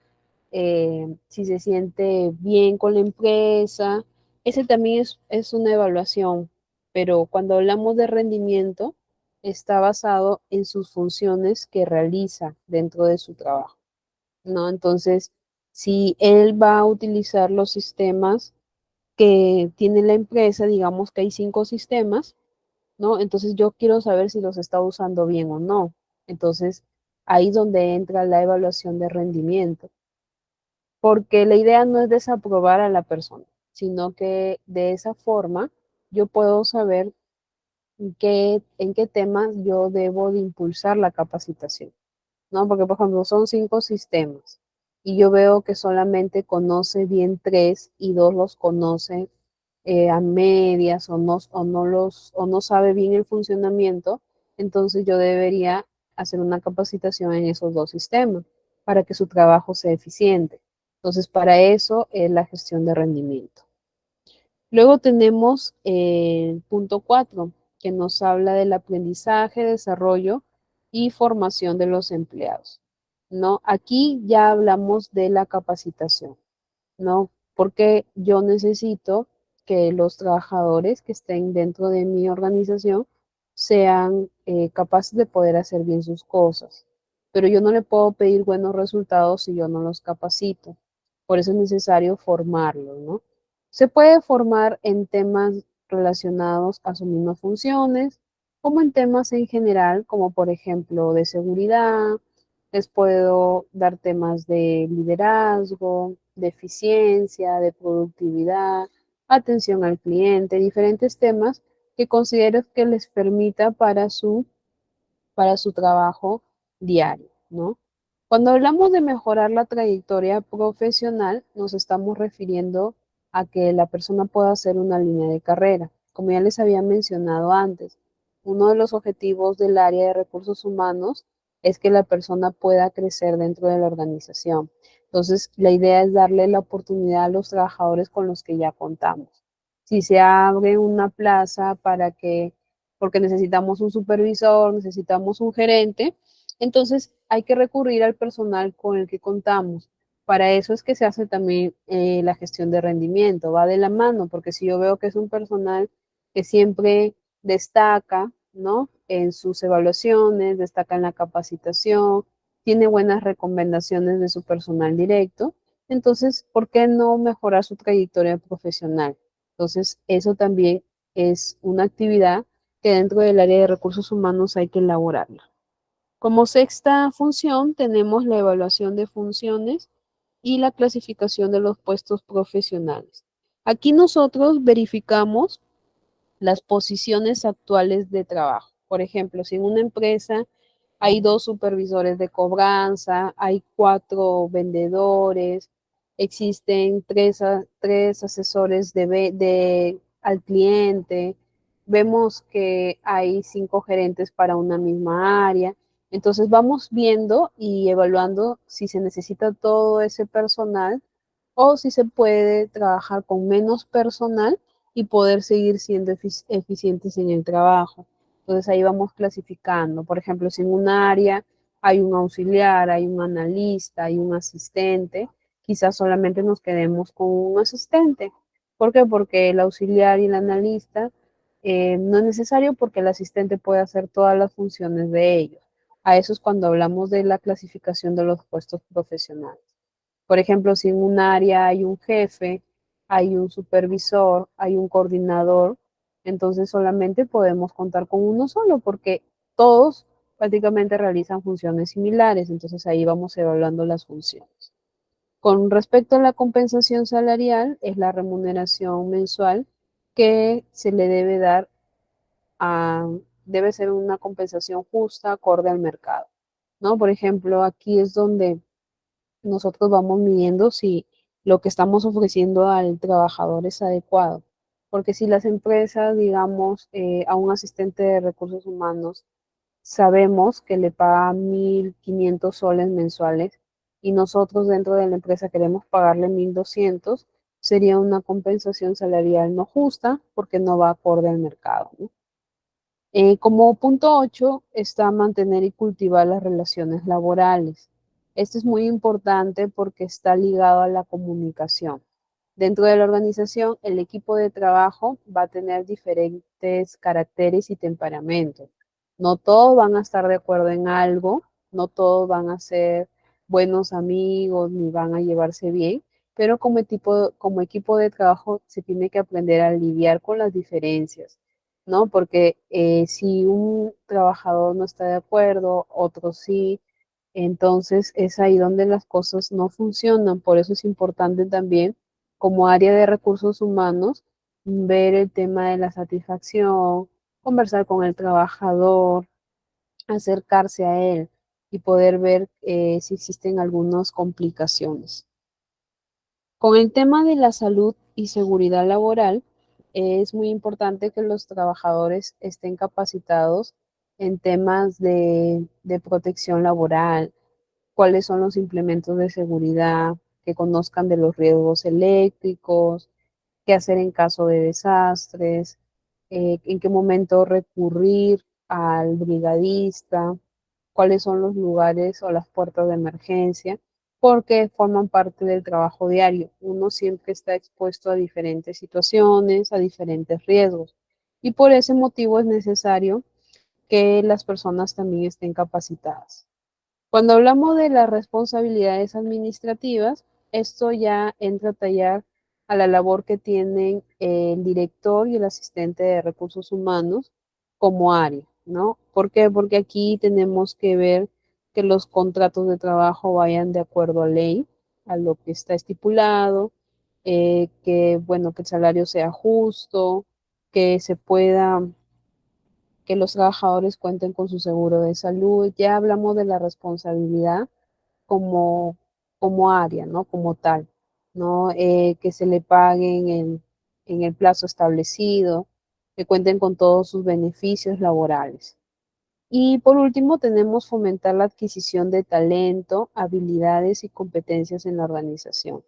B: si se siente bien con la empresa. Ese también es una evaluación, pero cuando hablamos de rendimiento, está basado en sus funciones que realiza dentro de su trabajo, ¿no? Entonces, si él va a utilizar los sistemas que tiene la empresa, digamos que hay 5 sistemas, ¿no? Entonces yo quiero saber si los está usando bien o no. Entonces, ahí es donde entra la evaluación de rendimiento porque la idea no es desaprobar a la persona, sino que de esa forma yo puedo saber en qué temas yo debo de impulsar la capacitación, ¿no? Porque, por ejemplo, son 5 sistemas y yo veo que solamente conoce bien 3 y 2 los conoce a medias o no sabe bien el funcionamiento, entonces yo debería hacer una capacitación en esos 2 sistemas para que su trabajo sea eficiente. Entonces, para eso es la gestión de rendimiento. Luego tenemos el punto 4, que nos habla del aprendizaje, desarrollo y formación de los empleados, ¿no? Aquí ya hablamos de la capacitación, ¿no? Porque yo necesito que los trabajadores que estén dentro de mi organización sean capaces de poder hacer bien sus cosas. Pero yo no le puedo pedir buenos resultados si yo no los capacito. Por eso es necesario formarlos, ¿no? Se puede formar en temas relacionados a sus mismas funciones, como en temas en general, como por ejemplo de seguridad, Les puedo dar temas de liderazgo, de eficiencia, de productividad, atención al cliente, diferentes temas que considero que les permita para su trabajo diario, ¿no? Cuando hablamos de mejorar la trayectoria profesional, nos estamos refiriendo a que la persona pueda hacer una línea de carrera. Como ya les había mencionado antes, uno de los objetivos del área de recursos humanos es que la persona pueda crecer dentro de la organización. Entonces, la idea es darle la oportunidad a los trabajadores con los que ya contamos. Si se abre una plaza para que porque necesitamos un supervisor, necesitamos un gerente, entonces hay que recurrir al personal con el que contamos. Para eso es que se hace también la gestión de rendimiento, va de la mano, porque si yo veo que es un personal que siempre destaca, ¿no? En sus evaluaciones, destaca en la capacitación, tiene buenas recomendaciones de su personal directo, entonces, ¿por qué no mejorar su trayectoria profesional? Entonces, eso también es una actividad que dentro del área de recursos humanos hay que elaborarla. Como sexta función tenemos la evaluación de funciones y la clasificación de los puestos profesionales. Aquí nosotros verificamos las posiciones actuales de trabajo. Por ejemplo, si en una empresa hay 2 supervisores de cobranza, hay 4 vendedores, existen tres asesores al cliente, vemos que hay 5 gerentes para una misma área. Entonces vamos viendo y evaluando si se necesita todo ese personal o si se puede trabajar con menos personal y poder seguir siendo eficientes en el trabajo. Entonces ahí vamos clasificando. Por ejemplo, si en un área hay un auxiliar, hay un analista, hay un asistente, quizás solamente nos quedemos con un asistente. ¿Por qué? Porque el auxiliar y el analista no es necesario porque el asistente puede hacer todas las funciones de ellos. A eso es cuando hablamos de la clasificación de los puestos profesionales. Por ejemplo, si en un área hay un jefe, hay un supervisor, hay un coordinador, entonces solamente podemos contar con uno solo porque todos prácticamente realizan funciones similares, entonces ahí vamos evaluando las funciones. Con respecto a la compensación salarial, es la remuneración mensual que se le debe dar a, debe ser una compensación justa, acorde al mercado, ¿no? Por ejemplo, aquí es donde nosotros vamos midiendo si lo que estamos ofreciendo al trabajador es adecuado. Porque si las empresas, digamos, a un asistente de recursos humanos, sabemos que le pagan 1.500 soles mensuales y nosotros dentro de la empresa queremos pagarle 1.200, sería una compensación salarial no justa porque no va acorde al mercado, ¿no? Como punto 8 está mantener y cultivar las relaciones laborales. Esto es muy importante porque está ligado a la comunicación. Dentro de la organización, el equipo de trabajo va a tener diferentes caracteres y temperamentos. No todos van a estar de acuerdo en algo, no todos van a ser buenos amigos ni van a llevarse bien, pero como equipo de trabajo se tiene que aprender a lidiar con las diferencias, ¿no? Porque si un trabajador no está de acuerdo, otro sí, entonces es ahí donde las cosas no funcionan. Por eso es importante también, como área de recursos humanos, ver el tema de la satisfacción, conversar con el trabajador, acercarse a él y poder ver si existen algunas complicaciones. Con el tema de la salud y seguridad laboral, es muy importante que los trabajadores estén capacitados en temas de protección laboral, cuáles son los implementos de seguridad, que conozcan de los riesgos eléctricos, qué hacer en caso de desastres, en qué momento recurrir al brigadista, cuáles son los lugares o las puertas de emergencia, porque forman parte del trabajo diario. Uno siempre está expuesto a diferentes situaciones, a diferentes riesgos, y por ese motivo es necesario que las personas también estén capacitadas. Cuando hablamos de las responsabilidades administrativas, esto ya entra a tallar a la labor que tienen el director y el asistente de recursos humanos como área, ¿no? ¿Por qué? Porque aquí tenemos que ver que los contratos de trabajo vayan de acuerdo a ley, a lo que está estipulado, que, bueno, que el salario sea justo, que se pueda, que los trabajadores cuenten con su seguro de salud. Ya hablamos de la responsabilidad como, como área, ¿no? Como tal, ¿no? Que se le paguen en el plazo establecido, que cuenten con todos sus beneficios laborales. Y por último, tenemos fomentar la adquisición de talento, habilidades y competencias en la organización.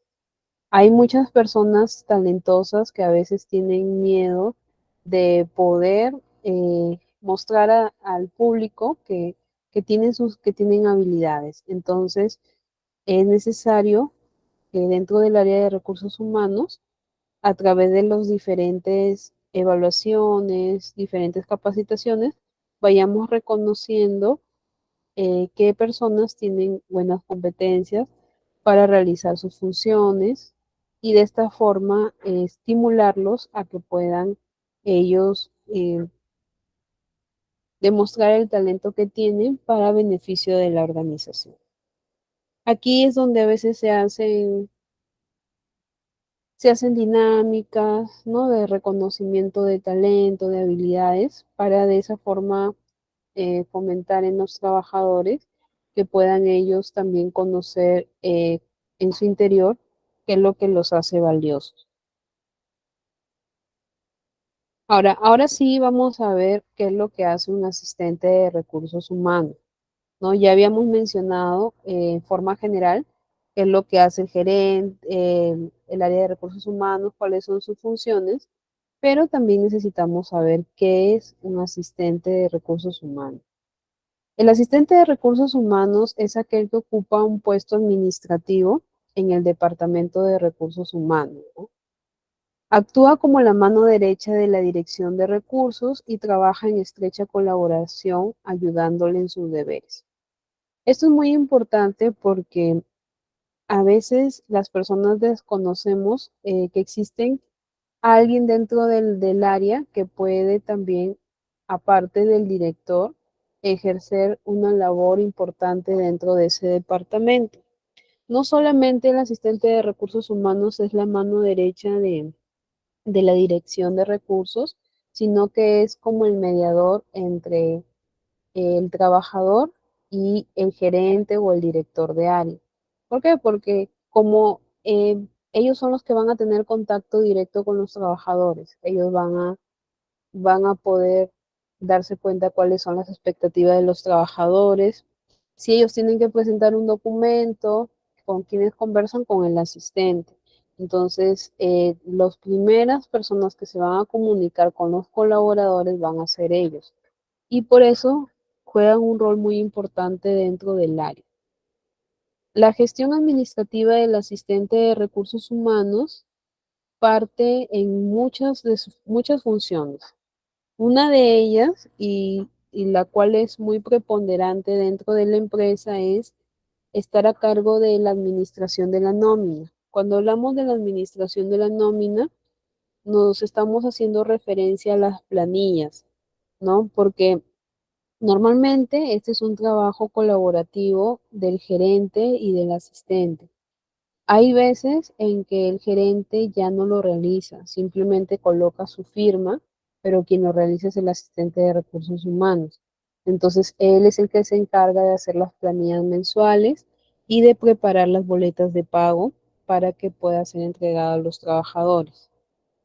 B: Hay muchas personas talentosas que a veces tienen miedo de poder mostrar al público que tienen habilidades. Entonces, es necesario que dentro del área de recursos humanos, a través de las diferentes evaluaciones, diferentes capacitaciones, vayamos reconociendo qué personas tienen buenas competencias para realizar sus funciones y de esta forma estimularlos a que puedan ellos demostrar el talento que tienen para beneficio de la organización. Aquí es donde a veces se hacen dinámicas, ¿no? De reconocimiento de talento, de habilidades, para de esa forma fomentar en los trabajadores que puedan ellos también conocer en su interior qué es lo que los hace valiosos. Ahora sí vamos a ver qué es lo que hace un asistente de recursos humanos, ¿no? Ya habíamos mencionado en forma general qué es lo que hace el gerente, el área de recursos humanos, cuáles son sus funciones, pero también necesitamos saber qué es un asistente de recursos humanos. El asistente de recursos humanos es aquel que ocupa un puesto administrativo en el Departamento de Recursos Humanos, ¿no? Actúa como la mano derecha de la Dirección de Recursos y trabaja en estrecha colaboración ayudándole en sus deberes. Esto es muy importante porque a veces las personas desconocemos que existen alguien dentro del área que puede también, aparte del director, ejercer una labor importante dentro de ese departamento. No solamente el asistente de recursos humanos es la mano derecha de la dirección de recursos, sino que es como el mediador entre el trabajador y el gerente o el director de área. ¿Por qué? Porque como ellos son los que van a tener contacto directo con los trabajadores, ellos van a poder darse cuenta cuáles son las expectativas de los trabajadores. Si ellos tienen que presentar un documento, con quienes conversan con el asistente. Entonces, las primeras personas que se van a comunicar con los colaboradores van a ser ellos. Y por eso juegan un rol muy importante dentro del área. La gestión administrativa del asistente de recursos humanos parte en muchas funciones. Una de ellas, y la cual es muy preponderante dentro de la empresa, es estar a cargo de la administración de la nómina. Cuando hablamos de la administración de la nómina, nos estamos haciendo referencia a las planillas, ¿no? Porque normalmente este es un trabajo colaborativo del gerente y del asistente. Hay veces en que el gerente ya no lo realiza, simplemente coloca su firma, pero quien lo realiza es el asistente de recursos humanos. Entonces, él es el que se encarga de hacer las planillas mensuales y de preparar las boletas de pago para que pueda ser entregada a los trabajadores.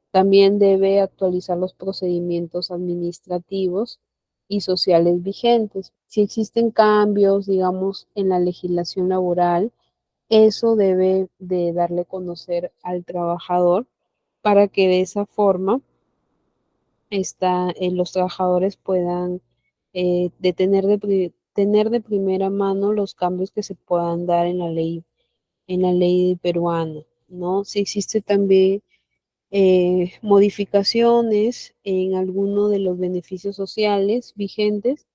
B: También debe actualizar los procedimientos administrativos y sociales vigentes. Si existen cambios, digamos, en la legislación laboral, eso debe de darle a conocer al trabajador para que de esa forma los trabajadores puedan tener de primera mano los cambios que se puedan dar en la ley peruana, ¿no? Si existe también modificaciones en alguno de los beneficios sociales vigentes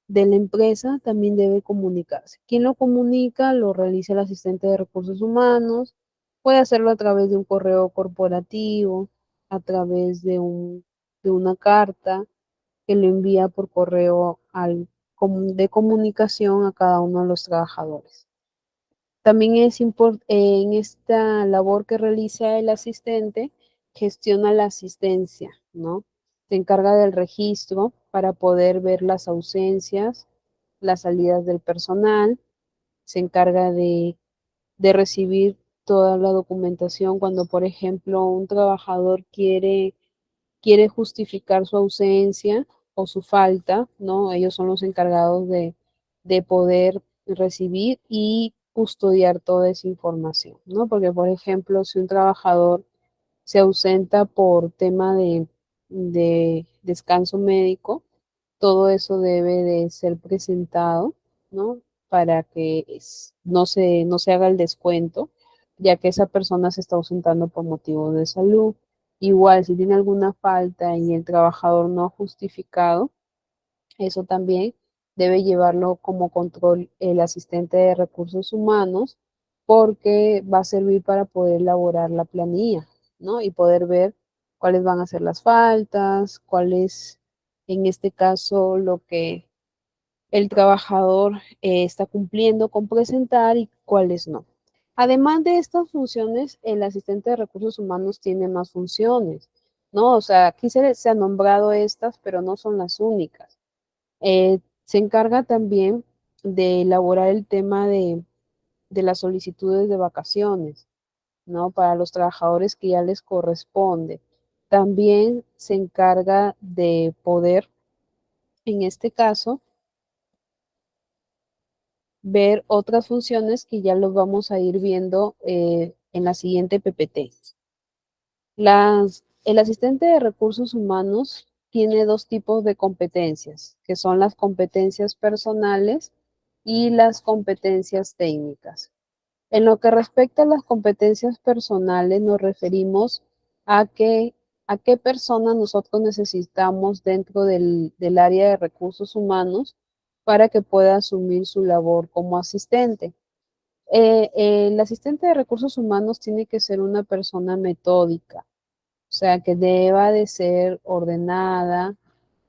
B: de la empresa, también debe comunicarse. ¿Quién lo comunica? Lo realiza el asistente de recursos humanos. Puede hacerlo a través de un correo corporativo, a través de una carta que lo envía por correo de comunicación a cada uno de los trabajadores. También es en esta labor que realiza el asistente, gestiona la asistencia, ¿no? Se encarga del registro para poder ver las ausencias, las salidas del personal, se encarga de recibir toda la documentación cuando, por ejemplo, un trabajador quiere justificar su ausencia o su falta, ¿no? Ellos son los encargados de poder recibir y custodiar toda esa información, ¿no? Porque, por ejemplo, si un trabajador se ausenta por tema de descanso médico, todo eso debe de ser presentado, ¿no? Para que no se haga el descuento, ya que esa persona se está ausentando por motivos de salud. Igual, si tiene alguna falta y el trabajador no ha justificado, eso también debe llevarlo como control el asistente de recursos humanos, porque va a servir para poder elaborar la planilla, ¿no? Y poder ver cuáles van a ser las faltas, cuál es, en este caso, lo que el trabajador está cumpliendo con presentar y cuáles no. Además de estas funciones, el asistente de recursos humanos tiene más funciones, ¿no? O sea, aquí se han nombrado estas, pero no son las únicas. Se encarga también de elaborar el tema de las solicitudes de vacaciones, ¿no? Para los trabajadores que ya les corresponde. También se encarga de poder, en este caso, ver otras funciones que ya los vamos a ir viendo en la siguiente PPT. El asistente de recursos humanos tiene dos tipos de competencias, que son las competencias personales y las competencias técnicas. En lo que respecta a las competencias personales, nos referimos a a qué persona nosotros necesitamos dentro del área de recursos humanos para que pueda asumir su labor como asistente. El asistente de recursos humanos tiene que ser una persona metódica, o sea, que deba de ser ordenada,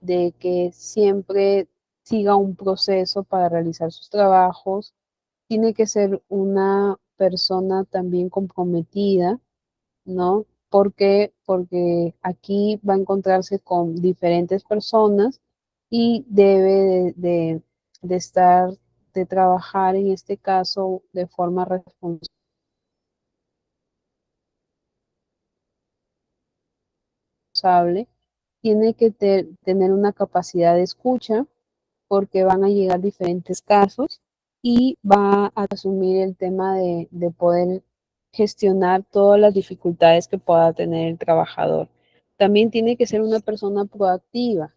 B: de que siempre siga un proceso para realizar sus trabajos. Tiene que ser una persona también comprometida, ¿no? ¿Por qué? Porque aquí va a encontrarse con diferentes personas y debe de estar, de trabajar en este caso de forma responsable. Tiene que tener una capacidad de escucha, porque van a llegar diferentes casos y va a asumir el tema de poder gestionar todas las dificultades que pueda tener el trabajador. También tiene que ser una persona proactiva.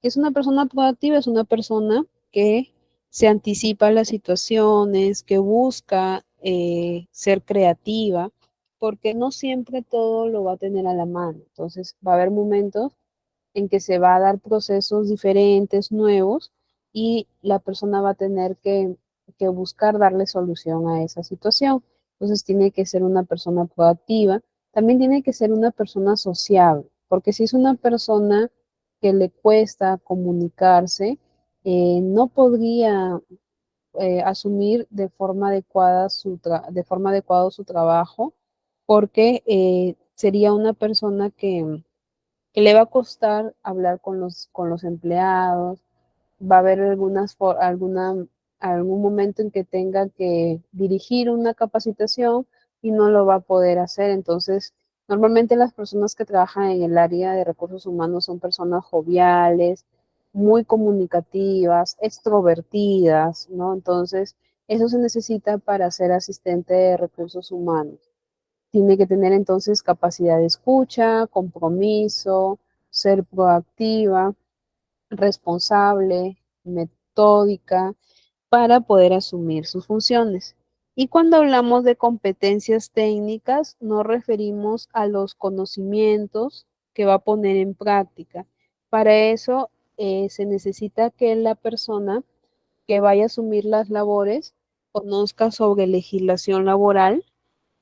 B: ¿Qué es una persona proactiva? Es una persona que se anticipa a las situaciones, que busca ser creativa, porque no siempre todo lo va a tener a la mano. Entonces va a haber momentos en que se va a dar procesos diferentes, nuevos, y la persona va a tener que buscar darle solución a esa situación. Entonces tiene que ser una persona proactiva, también tiene que ser una persona sociable, porque si es una persona que le cuesta comunicarse, no podría asumir de forma adecuada su trabajo, porque sería una persona que le va a costar hablar con los empleados, va a haber algún momento en que tenga que dirigir una capacitación y no lo va a poder hacer. Entonces, normalmente las personas que trabajan en el área de recursos humanos son personas joviales, muy comunicativas, extrovertidas, ¿no? Entonces, eso se necesita para ser asistente de recursos humanos. Tiene que tener entonces capacidad de escucha, compromiso, ser proactiva, responsable, metódica, para poder asumir sus funciones. Y cuando hablamos de competencias técnicas, nos referimos a los conocimientos que va a poner en práctica. Para eso se necesita que la persona que vaya a asumir las labores conozca sobre legislación laboral,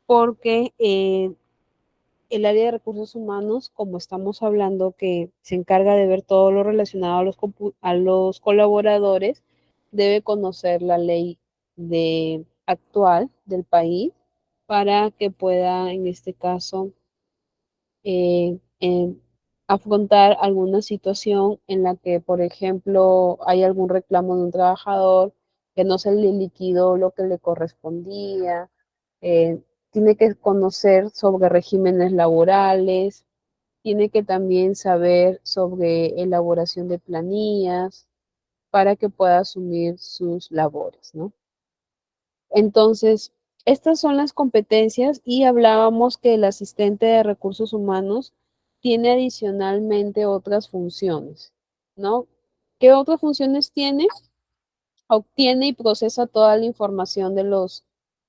B: porque el área de recursos humanos, como estamos hablando, que se encarga de ver todo lo relacionado a a los colaboradores, debe conocer la ley actual del país para que pueda, en este caso, eh, en afrontar alguna situación en la que, por ejemplo, hay algún reclamo de un trabajador que no se le liquidó lo que le correspondía, tiene que conocer sobre regímenes laborales, tiene que también saber sobre elaboración de planillas para que pueda asumir sus labores, ¿no? Entonces, estas son las competencias y hablábamos que el asistente de recursos humanos tiene adicionalmente otras funciones, ¿no? ¿Qué otras funciones tiene? Obtiene y procesa toda la información de los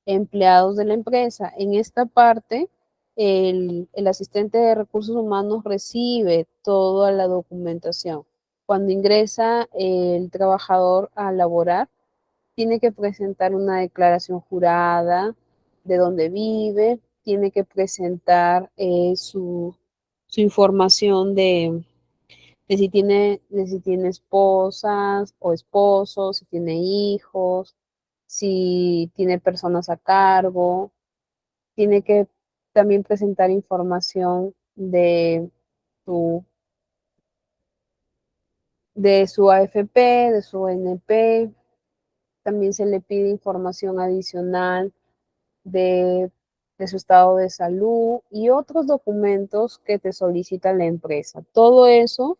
B: empleados de la empresa. En esta parte, el asistente de recursos humanos recibe toda la documentación. Cuando ingresa el trabajador a laborar, tiene que presentar una declaración jurada de dónde vive, tiene que presentar su información de si tiene esposas o esposos, si tiene hijos, si tiene personas a cargo, tiene que también presentar información su, de su AFP, de su NP, también se le pide información adicional de, de su estado de salud y otros documentos que te solicita la empresa. Todo eso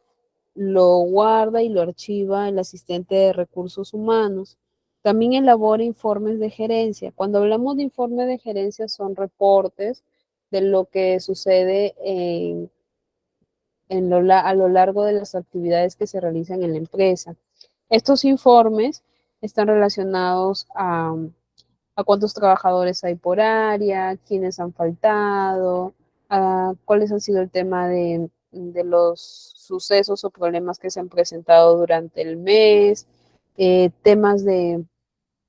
B: lo guarda y lo archiva el asistente de recursos humanos. También elabora informes de gerencia. Cuando hablamos de informes de gerencia son reportes de lo que sucede a lo largo de las actividades que se realizan en la empresa. Estos informes están relacionados a cuántos trabajadores hay por área, quiénes han faltado, cuáles han sido el tema de los sucesos o problemas que se han presentado durante el mes, temas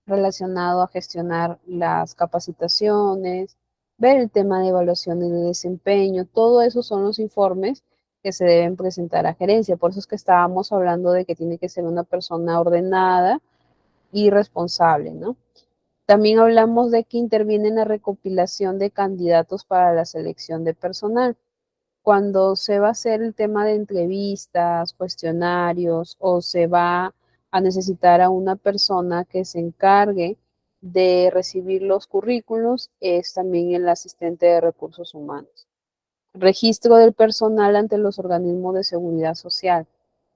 B: relacionado a gestionar las capacitaciones, ver el tema de evaluaciones de desempeño, todo eso son los informes que se deben presentar a gerencia. Por eso es que estábamos hablando de que tiene que ser una persona ordenada y responsable, ¿no? También hablamos de que interviene en la recopilación de candidatos para la selección de personal. Cuando se va a hacer el tema de entrevistas, cuestionarios o se va a necesitar a una persona que se encargue de recibir los currículos, es también el asistente de recursos humanos. Registro del personal ante los organismos de seguridad social,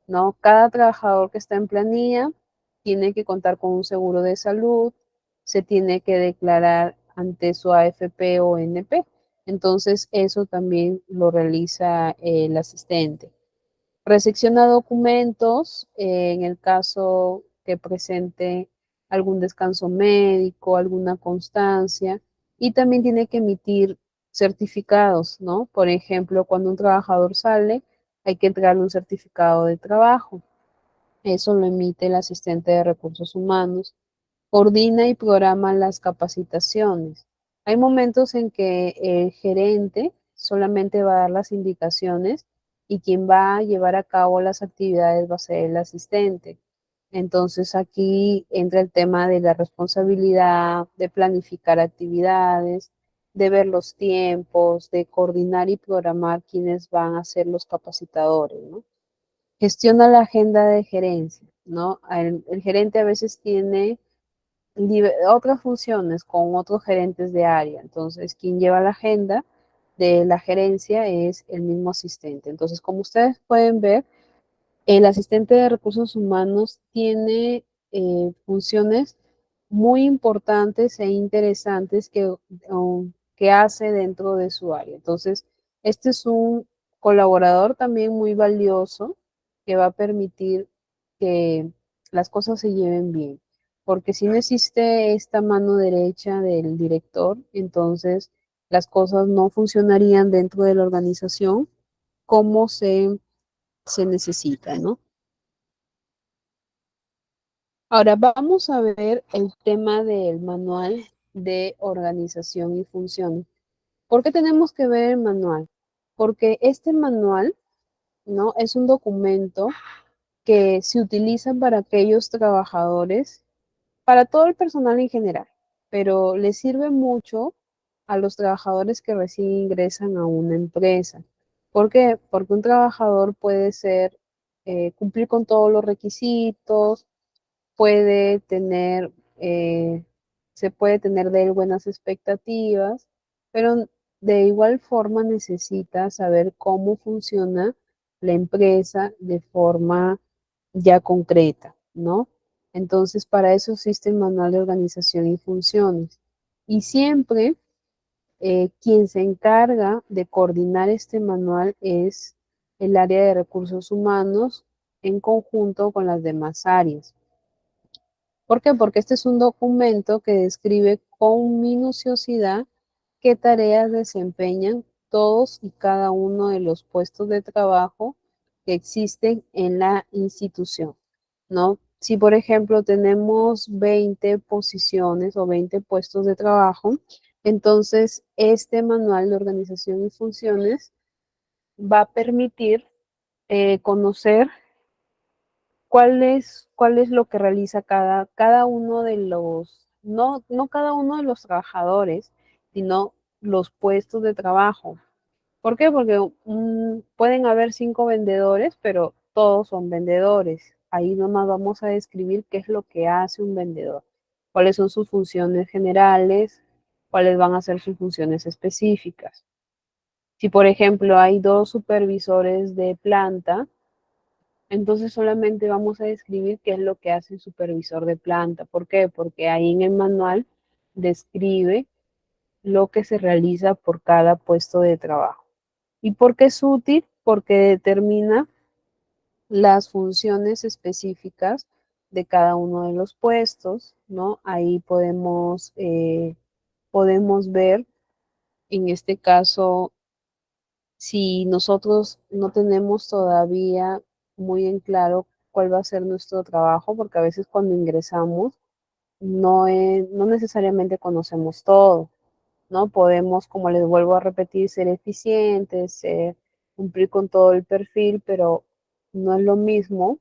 B: ¿no? Cada trabajador que está en planilla tiene que contar con un seguro de salud, se tiene que declarar ante su AFP o NP. Entonces, eso también lo realiza el asistente. Recepciona documentos en el caso que presente algún descanso médico, alguna constancia, y también tiene que emitir certificados, ¿no? Por ejemplo, cuando un trabajador sale, hay que entregarle un certificado de trabajo. Eso lo emite el asistente de recursos humanos. Coordina y programa las capacitaciones. Hay momentos en que el gerente solamente va a dar las indicaciones y quien va a llevar a cabo las actividades va a ser el asistente. Entonces aquí entra el tema de la responsabilidad, de planificar actividades, de ver los tiempos, de coordinar y programar quienes van a ser los capacitadores, ¿no? Gestiona la agenda de gerencia, ¿no? El gerente a veces tiene otras funciones con otros gerentes de área. Entonces, quien lleva la agenda de la gerencia es el mismo asistente. Entonces, como ustedes pueden ver, el asistente de recursos humanos tiene funciones muy importantes e interesantes que hace dentro de su área. Entonces, este es un colaborador también muy valioso que va a permitir que las cosas se lleven bien. Porque si no existe esta mano derecha del director, entonces las cosas no funcionarían dentro de la organización como se necesita, ¿no? Ahora vamos a ver el tema del manual de organización y funciones. ¿Por qué tenemos que ver el manual? Porque este manual, ¿no? Es un documento que se utilizan para aquellos trabajadores, para todo el personal en general, pero les sirve mucho a los trabajadores que recién ingresan a una empresa. ¿Por qué? Porque un trabajador puede ser, cumplir con todos los requisitos, puede tener, se puede tener de él buenas expectativas, pero de igual forma necesita saber cómo funciona la empresa de forma ya concreta, ¿no? Entonces, para eso existe el manual de organización y funciones. Y siempre quien se encarga de coordinar este manual es el área de recursos humanos en conjunto con las demás áreas. ¿Por qué? Porque este es un documento que describe con minuciosidad qué tareas desempeñan todos y cada uno de los puestos de trabajo que existen en la institución, ¿no? Si, por ejemplo, tenemos 20 posiciones o 20 puestos de trabajo, entonces este manual de organización y funciones va a permitir conocer cuál es lo que realiza cada uno de los, no cada uno de los trabajadores, sino los puestos de trabajo. ¿Por qué? Porque pueden haber 5 vendedores, pero todos son vendedores. Ahí nomás vamos a describir qué es lo que hace un vendedor, cuáles son sus funciones generales, cuáles van a ser sus funciones específicas. Si, por ejemplo, hay 2 supervisores de planta, entonces solamente vamos a describir qué es lo que hace el supervisor de planta. ¿Por qué? Porque ahí en el manual describe lo que se realiza por cada puesto de trabajo. ¿Y por qué es útil? Porque determina las funciones específicas de cada uno de los puestos, ¿no? Ahí podemos ver, en este caso, si nosotros no tenemos todavía muy en claro cuál va a ser nuestro trabajo, porque a veces cuando ingresamos no necesariamente conocemos todo, ¿no? Podemos, como les vuelvo a repetir, ser eficientes, cumplir con todo el perfil, pero no es lo mismo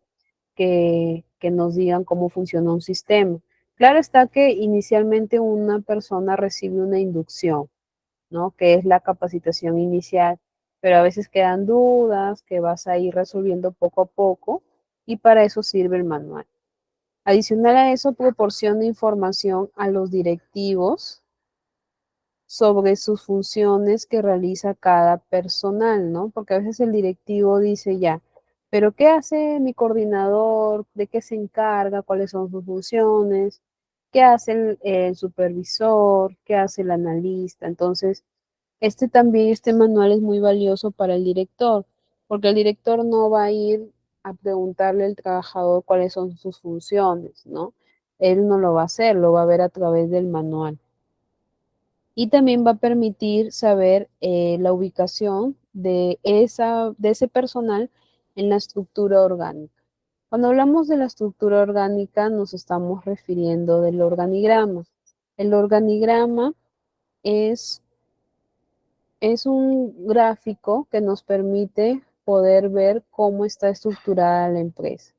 B: que nos digan cómo funciona un sistema. Claro está que inicialmente una persona recibe una inducción, ¿no? Que es la capacitación inicial, pero a veces quedan dudas que vas a ir resolviendo poco a poco y para eso sirve el manual. Adicional a eso, proporciona información a los directivos sobre sus funciones que realiza cada personal, ¿no? Porque a veces el directivo dice ya, pero ¿qué hace mi coordinador? ¿De qué se encarga? ¿Cuáles son sus funciones? ¿Qué hace el supervisor? ¿Qué hace el analista? Entonces, este manual es muy valioso para el director, porque el director no va a ir a preguntarle al trabajador cuáles son sus funciones, ¿no? Él no lo va a hacer, lo va a ver a través del manual. Y también va a permitir saber la ubicación de ese personal en la estructura orgánica. Cuando hablamos de la estructura orgánica, nos estamos refiriendo del organigrama. El organigrama es Es un gráfico que nos permite poder ver cómo está estructurada la empresa,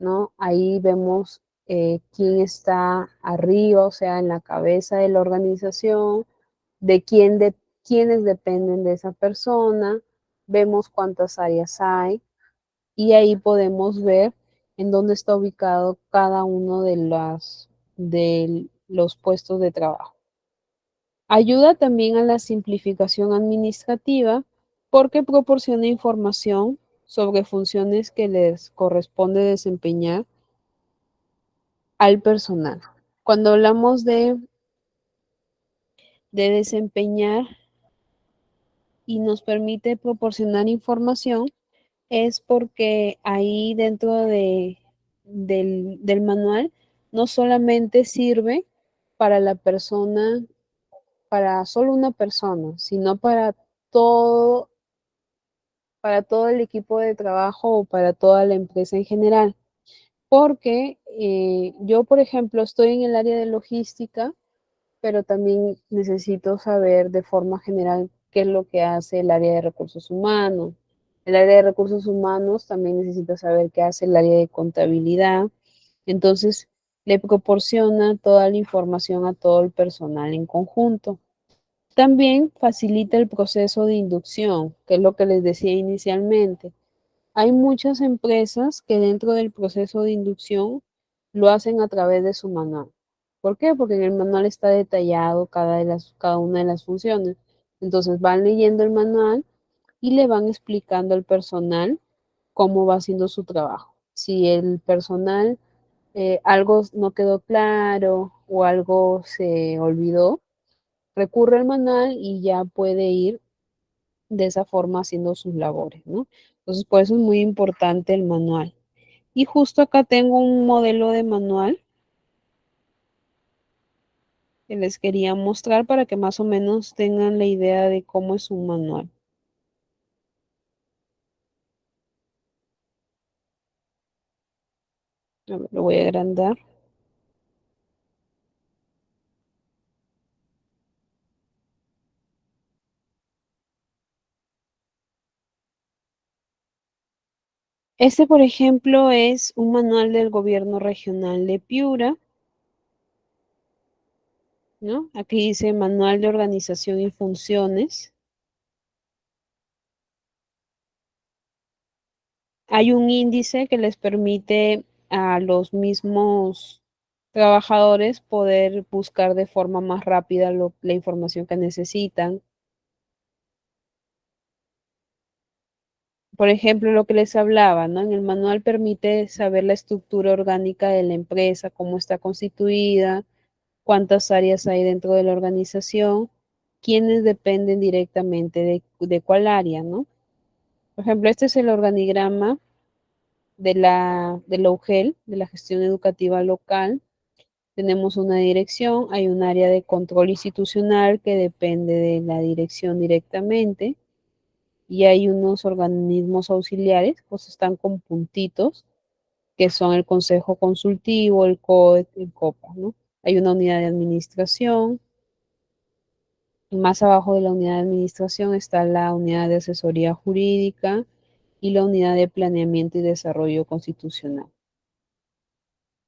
B: ¿no? Ahí vemos quién está arriba, o sea, en la cabeza de la organización, quiénes dependen de esa persona, vemos cuántas áreas hay y ahí podemos ver en dónde está ubicado cada uno de los puestos de trabajo. Ayuda también a la simplificación administrativa porque proporciona información sobre funciones que les corresponde desempeñar al personal. Cuando hablamos de desempeñar y nos permite proporcionar información, es porque ahí dentro del manual no solamente sirve para la persona, para solo una persona, sino todo para todo el equipo de trabajo o para toda la empresa en general. Porque yo, por ejemplo, estoy en el área de logística, pero también necesito saber de forma general qué es lo que hace el área de recursos humanos, El área de recursos humanos también necesita saber qué hace el área de contabilidad. Entonces, le proporciona toda la información a todo el personal en conjunto. También facilita el proceso de inducción, que es lo que les decía inicialmente. Hay muchas empresas que dentro del proceso de inducción lo hacen a través de su manual. ¿Por qué? Porque en el manual está detallado cada una de las funciones. Entonces van leyendo el manual y le van explicando al personal cómo va haciendo su trabajo. Si el personal algo no quedó claro o algo se olvidó, recurre al manual y ya puede ir de esa forma haciendo sus labores, ¿no? Entonces, por eso es muy importante el manual. Y justo acá tengo un modelo de manual que les quería mostrar para que más o menos tengan la idea de cómo es un manual. A ver, lo voy a agrandar. Este, por ejemplo, es un manual del gobierno regional de Piura, ¿no? Aquí dice Manual de Organización y Funciones. Hay un índice que les permite a los mismos trabajadores poder buscar de forma más rápida la información que necesitan. Por ejemplo, lo que les hablaba, ¿no? En el manual permite saber la estructura orgánica de la empresa, cómo está constituida, cuántas áreas hay dentro de la organización, quiénes dependen directamente de cuál área, ¿no? Por ejemplo, este es el organigrama de la UGEL, de la gestión educativa local. Tenemos una dirección, hay un área de control institucional que depende de la dirección directamente y hay unos organismos auxiliares, pues están con puntitos, que son el Consejo Consultivo, el COE, el COPA, ¿no? Hay una unidad de administración, y más abajo de la unidad de administración está la unidad de asesoría jurídica y la unidad de planeamiento y desarrollo constitucional.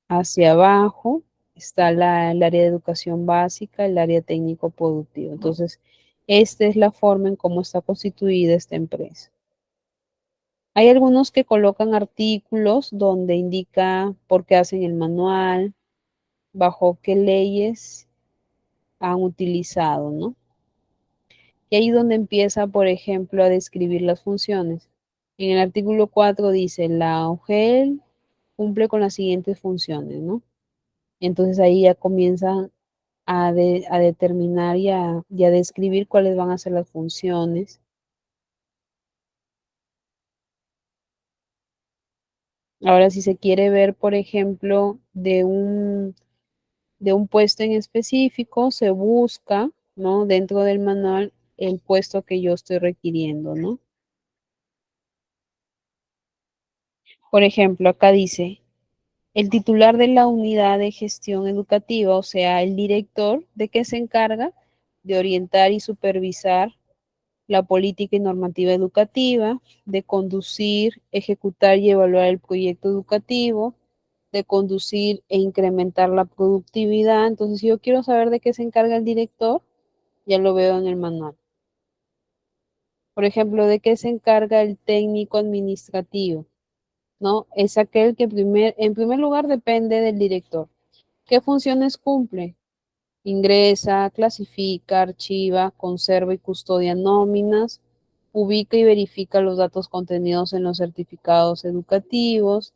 B: Hacia abajo está el área de educación básica, el área técnico productivo. Entonces, esta es la forma en cómo está constituida esta empresa. Hay algunos que colocan artículos donde indica por qué hacen el manual, bajo qué leyes han utilizado, ¿no? Y ahí donde empieza, por ejemplo, a describir las funciones. En el artículo 4 dice, la OGEL cumple con las siguientes funciones, ¿no? Entonces ahí ya comienzan a determinar y a describir cuáles van a ser las funciones. Ahora, si se quiere ver, por ejemplo, de un puesto en específico, se busca, ¿no? Dentro del manual el puesto que yo estoy requiriendo, ¿no? Por ejemplo, acá dice, el titular de la unidad de gestión educativa, o sea, el director, ¿de qué se encarga? De orientar y supervisar la política y normativa educativa, de conducir, ejecutar y evaluar el proyecto educativo, de conducir e incrementar la productividad. Entonces, si yo quiero saber de qué se encarga el director, ya lo veo en el manual. Por ejemplo, de qué se encarga el técnico administrativo, ¿no? Es aquel que en primer lugar depende del director. ¿Qué funciones cumple? Ingresa, clasifica, archiva, conserva y custodia nóminas, ubica y verifica los datos contenidos en los certificados educativos,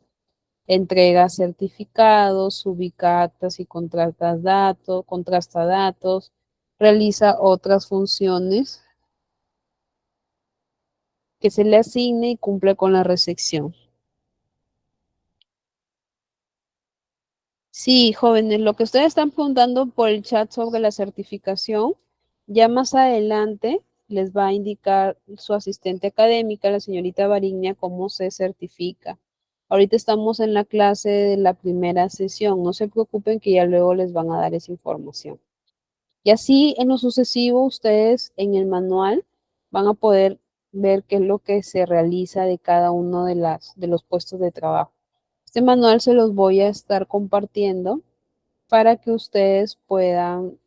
B: entrega certificados, ubica actas y contrasta datos, realiza otras funciones que se le asigne y cumple con la recepción. Sí, jóvenes, lo que ustedes están preguntando por el chat sobre la certificación, ya más adelante les va a indicar su asistente académica, la señorita Variña, cómo se certifica. Ahorita estamos en la clase de la primera sesión, no se preocupen que ya luego les van a dar esa información. Y así en lo sucesivo, ustedes en el manual van a poder ver qué es lo que se realiza de cada uno de los puestos de trabajo. Este manual se los voy a estar compartiendo para que ustedes puedan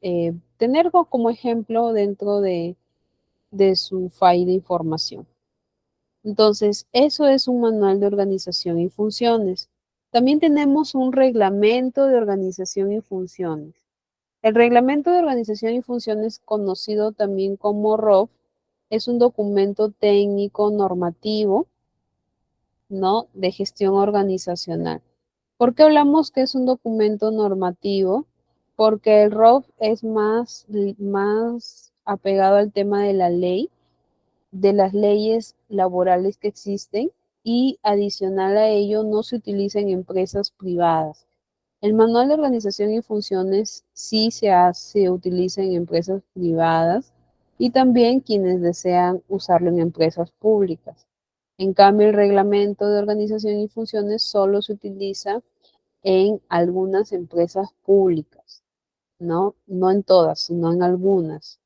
B: tenerlo como ejemplo dentro de su file de información. Entonces, eso es un manual de organización y funciones. También tenemos un reglamento de organización y funciones. El reglamento de organización y funciones, conocido también como ROF, es un documento técnico normativo, ¿no?, de gestión organizacional. ¿Por qué hablamos que es un documento normativo? Porque el ROF es más apegado al tema de la ley, de las leyes laborales que existen, y adicional a ello no se utiliza en empresas privadas. El manual de organización y funciones sí se utiliza en empresas privadas y también quienes desean usarlo en empresas públicas. En cambio, el reglamento de organización y funciones solo se utiliza en algunas empresas públicas, ¿no? No en todas, sino en algunas.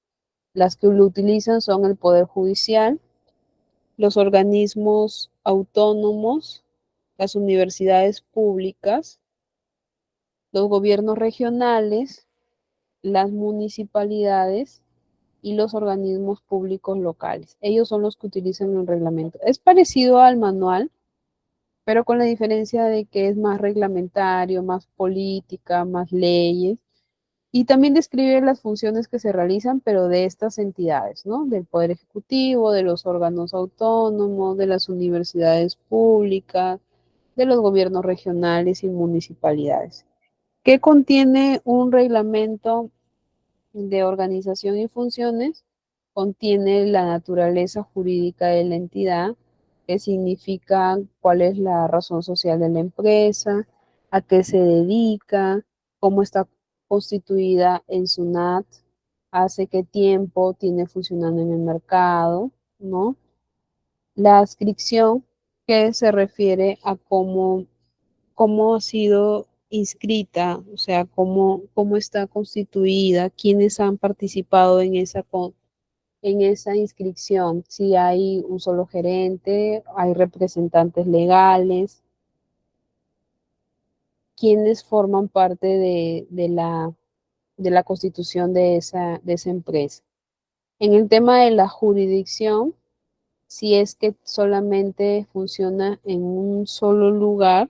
B: Las que lo utilizan son el Poder Judicial, los organismos autónomos, las universidades públicas, los gobiernos regionales, las municipalidades y los organismos públicos locales. Ellos son los que utilizan el reglamento. Es parecido al manual, pero con la diferencia de que es más reglamentario, más política, más leyes, y también describe las funciones que se realizan, pero de estas entidades, ¿no? Del Poder Ejecutivo, de los órganos autónomos, de las universidades públicas, de los gobiernos regionales y municipalidades. ¿Qué contiene un reglamento de organización y funciones? Contiene la naturaleza jurídica de la entidad, qué significa, cuál es la razón social de la empresa, a qué se dedica, cómo está constituida en SUNAT, hace qué tiempo tiene funcionando en el mercado, ¿no? La adscripción, que se refiere a cómo ha sido inscrita, o sea, cómo está constituida, quiénes han participado en esa inscripción, si hay un solo gerente, hay representantes legales, quiénes forman parte de la constitución de esa empresa. En el tema de la jurisdicción, si es que solamente funciona en un solo lugar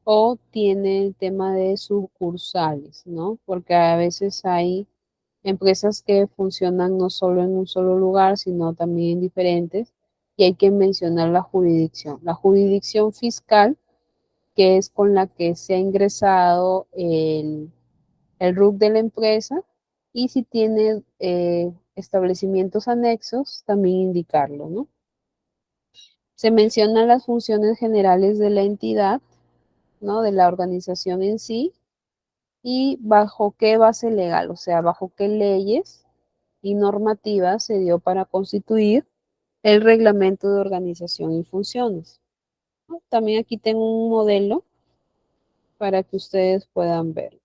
B: o tiene el tema de sucursales, ¿no? Porque a veces hay empresas que funcionan no solo en un solo lugar, sino también en diferentes, y hay que mencionar la jurisdicción. La jurisdicción fiscal, que es con la que se ha ingresado el RUC de la empresa, y si tiene establecimientos anexos, también indicarlo, ¿no? Se mencionan las funciones generales de la entidad, ¿no?, de la organización en sí, y bajo qué base legal, o sea, bajo qué leyes y normativas se dio para constituir el reglamento de organización y funciones. También aquí tengo un modelo para que ustedes puedan ver.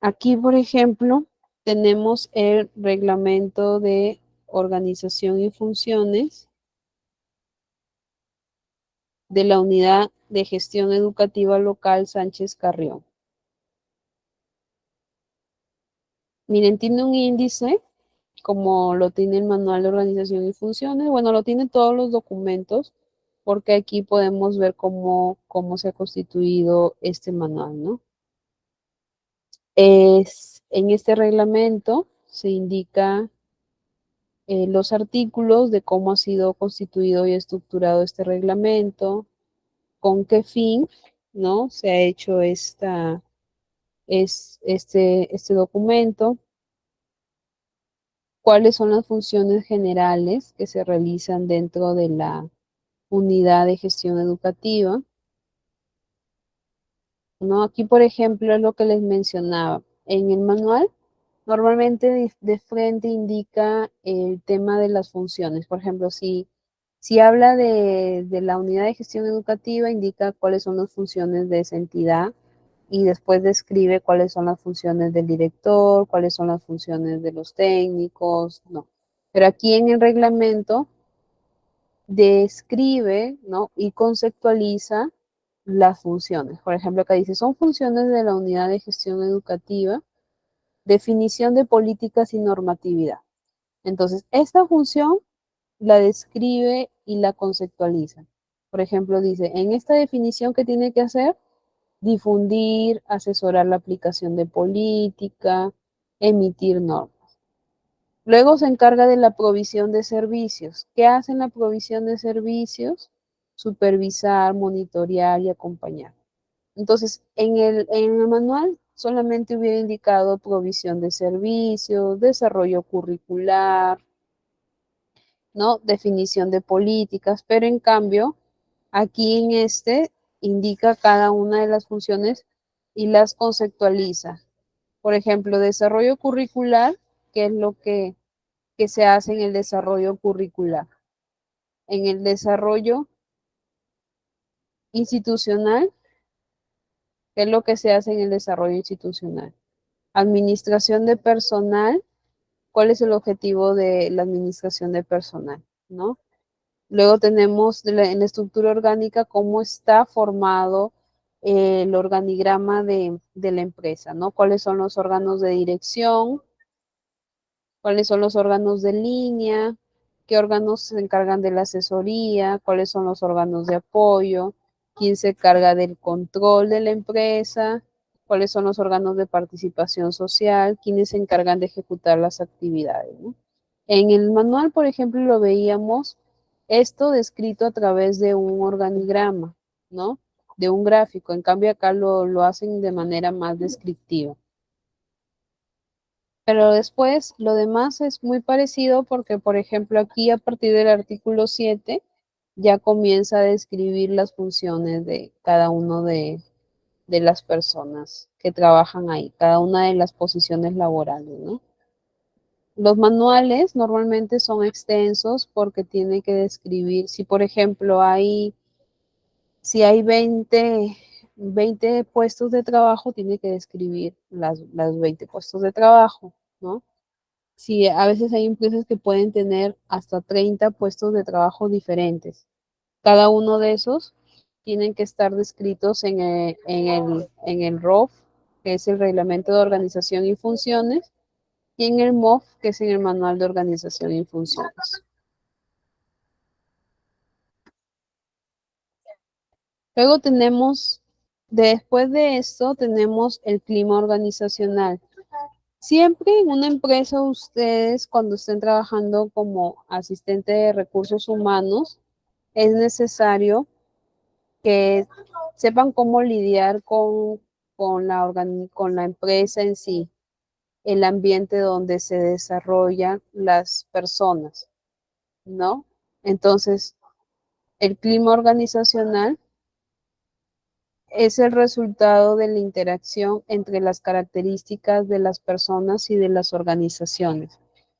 B: Aquí, por ejemplo, tenemos el reglamento de organización y funciones de la Unidad de Gestión Educativa Local Sánchez Carrión. Miren, tiene un índice, como lo tiene el manual de organización y funciones. Bueno, lo tiene todos los documentos, porque aquí podemos ver cómo se ha constituido este manual, ¿no? En este reglamento se indica los artículos de cómo ha sido constituido y estructurado este reglamento, con qué fin, ¿no?, se ha hecho este documento, cuáles son las funciones generales que se realizan dentro de la unidad de gestión educativa, ¿no? Aquí, por ejemplo, es lo que les mencionaba. En el manual, normalmente de frente indica el tema de las funciones. Por ejemplo, si habla de la unidad de gestión educativa, indica cuáles son las funciones de esa entidad. y después describe cuáles son las funciones del director, cuáles son las funciones de los técnicos, no. Pero aquí en el reglamento describe, ¿no? Y conceptualiza las funciones. Por ejemplo, acá dice, son funciones de la unidad de gestión educativa, definición de políticas y normatividad. Entonces, esta función la describe y la conceptualiza. Por ejemplo, dice, en esta definición, ¿qué tiene que hacer? Difundir, asesorar la aplicación de política, emitir normas. Luego se encarga de la provisión de servicios. ¿Qué hace en la provisión de servicios? Supervisar, monitorear y acompañar. Entonces, en el manual solamente hubiera indicado provisión de servicios, desarrollo curricular, ¿no? Definición de políticas, pero en cambio, aquí en este indica cada una de las funciones y las conceptualiza. Por ejemplo, desarrollo curricular, ¿qué es lo que se hace en el desarrollo curricular? En el desarrollo institucional, ¿qué es lo que se hace en el desarrollo institucional? Administración de personal, ¿cuál es el objetivo de la administración de personal? ¿No? Luego tenemos en la estructura orgánica cómo está formado el organigrama de la empresa, ¿no? ¿Cuáles son los órganos de dirección? ¿Cuáles son los órganos de línea? ¿Qué órganos se encargan de la asesoría? ¿Cuáles son los órganos de apoyo? ¿Quién se encarga del control de la empresa? ¿Cuáles son los órganos de participación social? ¿Quiénes se encargan de ejecutar las actividades, ¿no? En el manual, por ejemplo, lo veíamos esto descrito a través de un organigrama, ¿no? De un gráfico. En cambio, acá lo hacen de manera más descriptiva. Pero después, lo demás es muy parecido porque, por ejemplo, aquí a partir del artículo 7 ya comienza a describir las funciones de cada uno de las personas que trabajan ahí, cada una de las posiciones laborales, ¿no? Los manuales normalmente son extensos porque tiene que describir, si por ejemplo si hay 20 puestos de trabajo, tiene que describir las 20 puestos de trabajo, ¿no? Si a veces hay empresas que pueden tener hasta 30 puestos de trabajo diferentes. Cada uno de esos tienen que estar descritos en el ROF, que es el Reglamento de Organización y Funciones, y en el MOF, que es en el Manual de Organización y Funciones. Luego después de esto, tenemos el clima organizacional. Siempre en una empresa, ustedes cuando estén trabajando como asistente de recursos humanos, es necesario que sepan cómo lidiar con la empresa en sí, el ambiente donde se desarrollan las personas, ¿no? Entonces, el clima organizacional es el resultado de la interacción entre las características de las personas y de las organizaciones.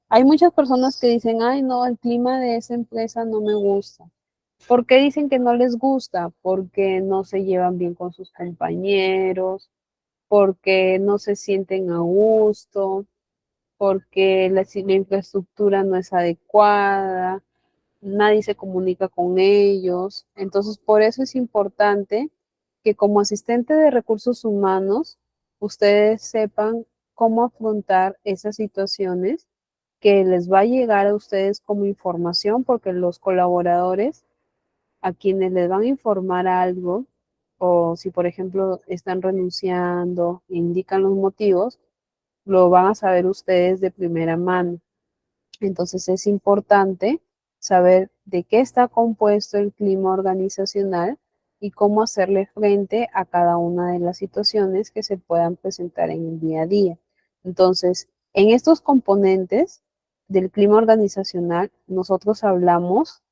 B: Hay muchas personas que dicen, ay, no, el clima de esa empresa no me gusta. ¿Por qué dicen que no les gusta? Porque no se llevan bien con sus compañeros, porque no se sienten a gusto, porque la infraestructura no es adecuada, nadie se comunica con ellos. Entonces, por eso es importante que como asistente de recursos humanos, ustedes sepan cómo afrontar esas situaciones que les va a llegar a ustedes como información, porque los colaboradores a quienes les van a informar algo, o si por ejemplo están renunciando, indican los motivos, lo van a saber ustedes de primera mano. Entonces es importante saber de qué está compuesto el clima organizacional y cómo hacerle frente a cada una de las situaciones que se puedan presentar en el día a día. Entonces, en estos componentes del clima organizacional, nosotros hablamos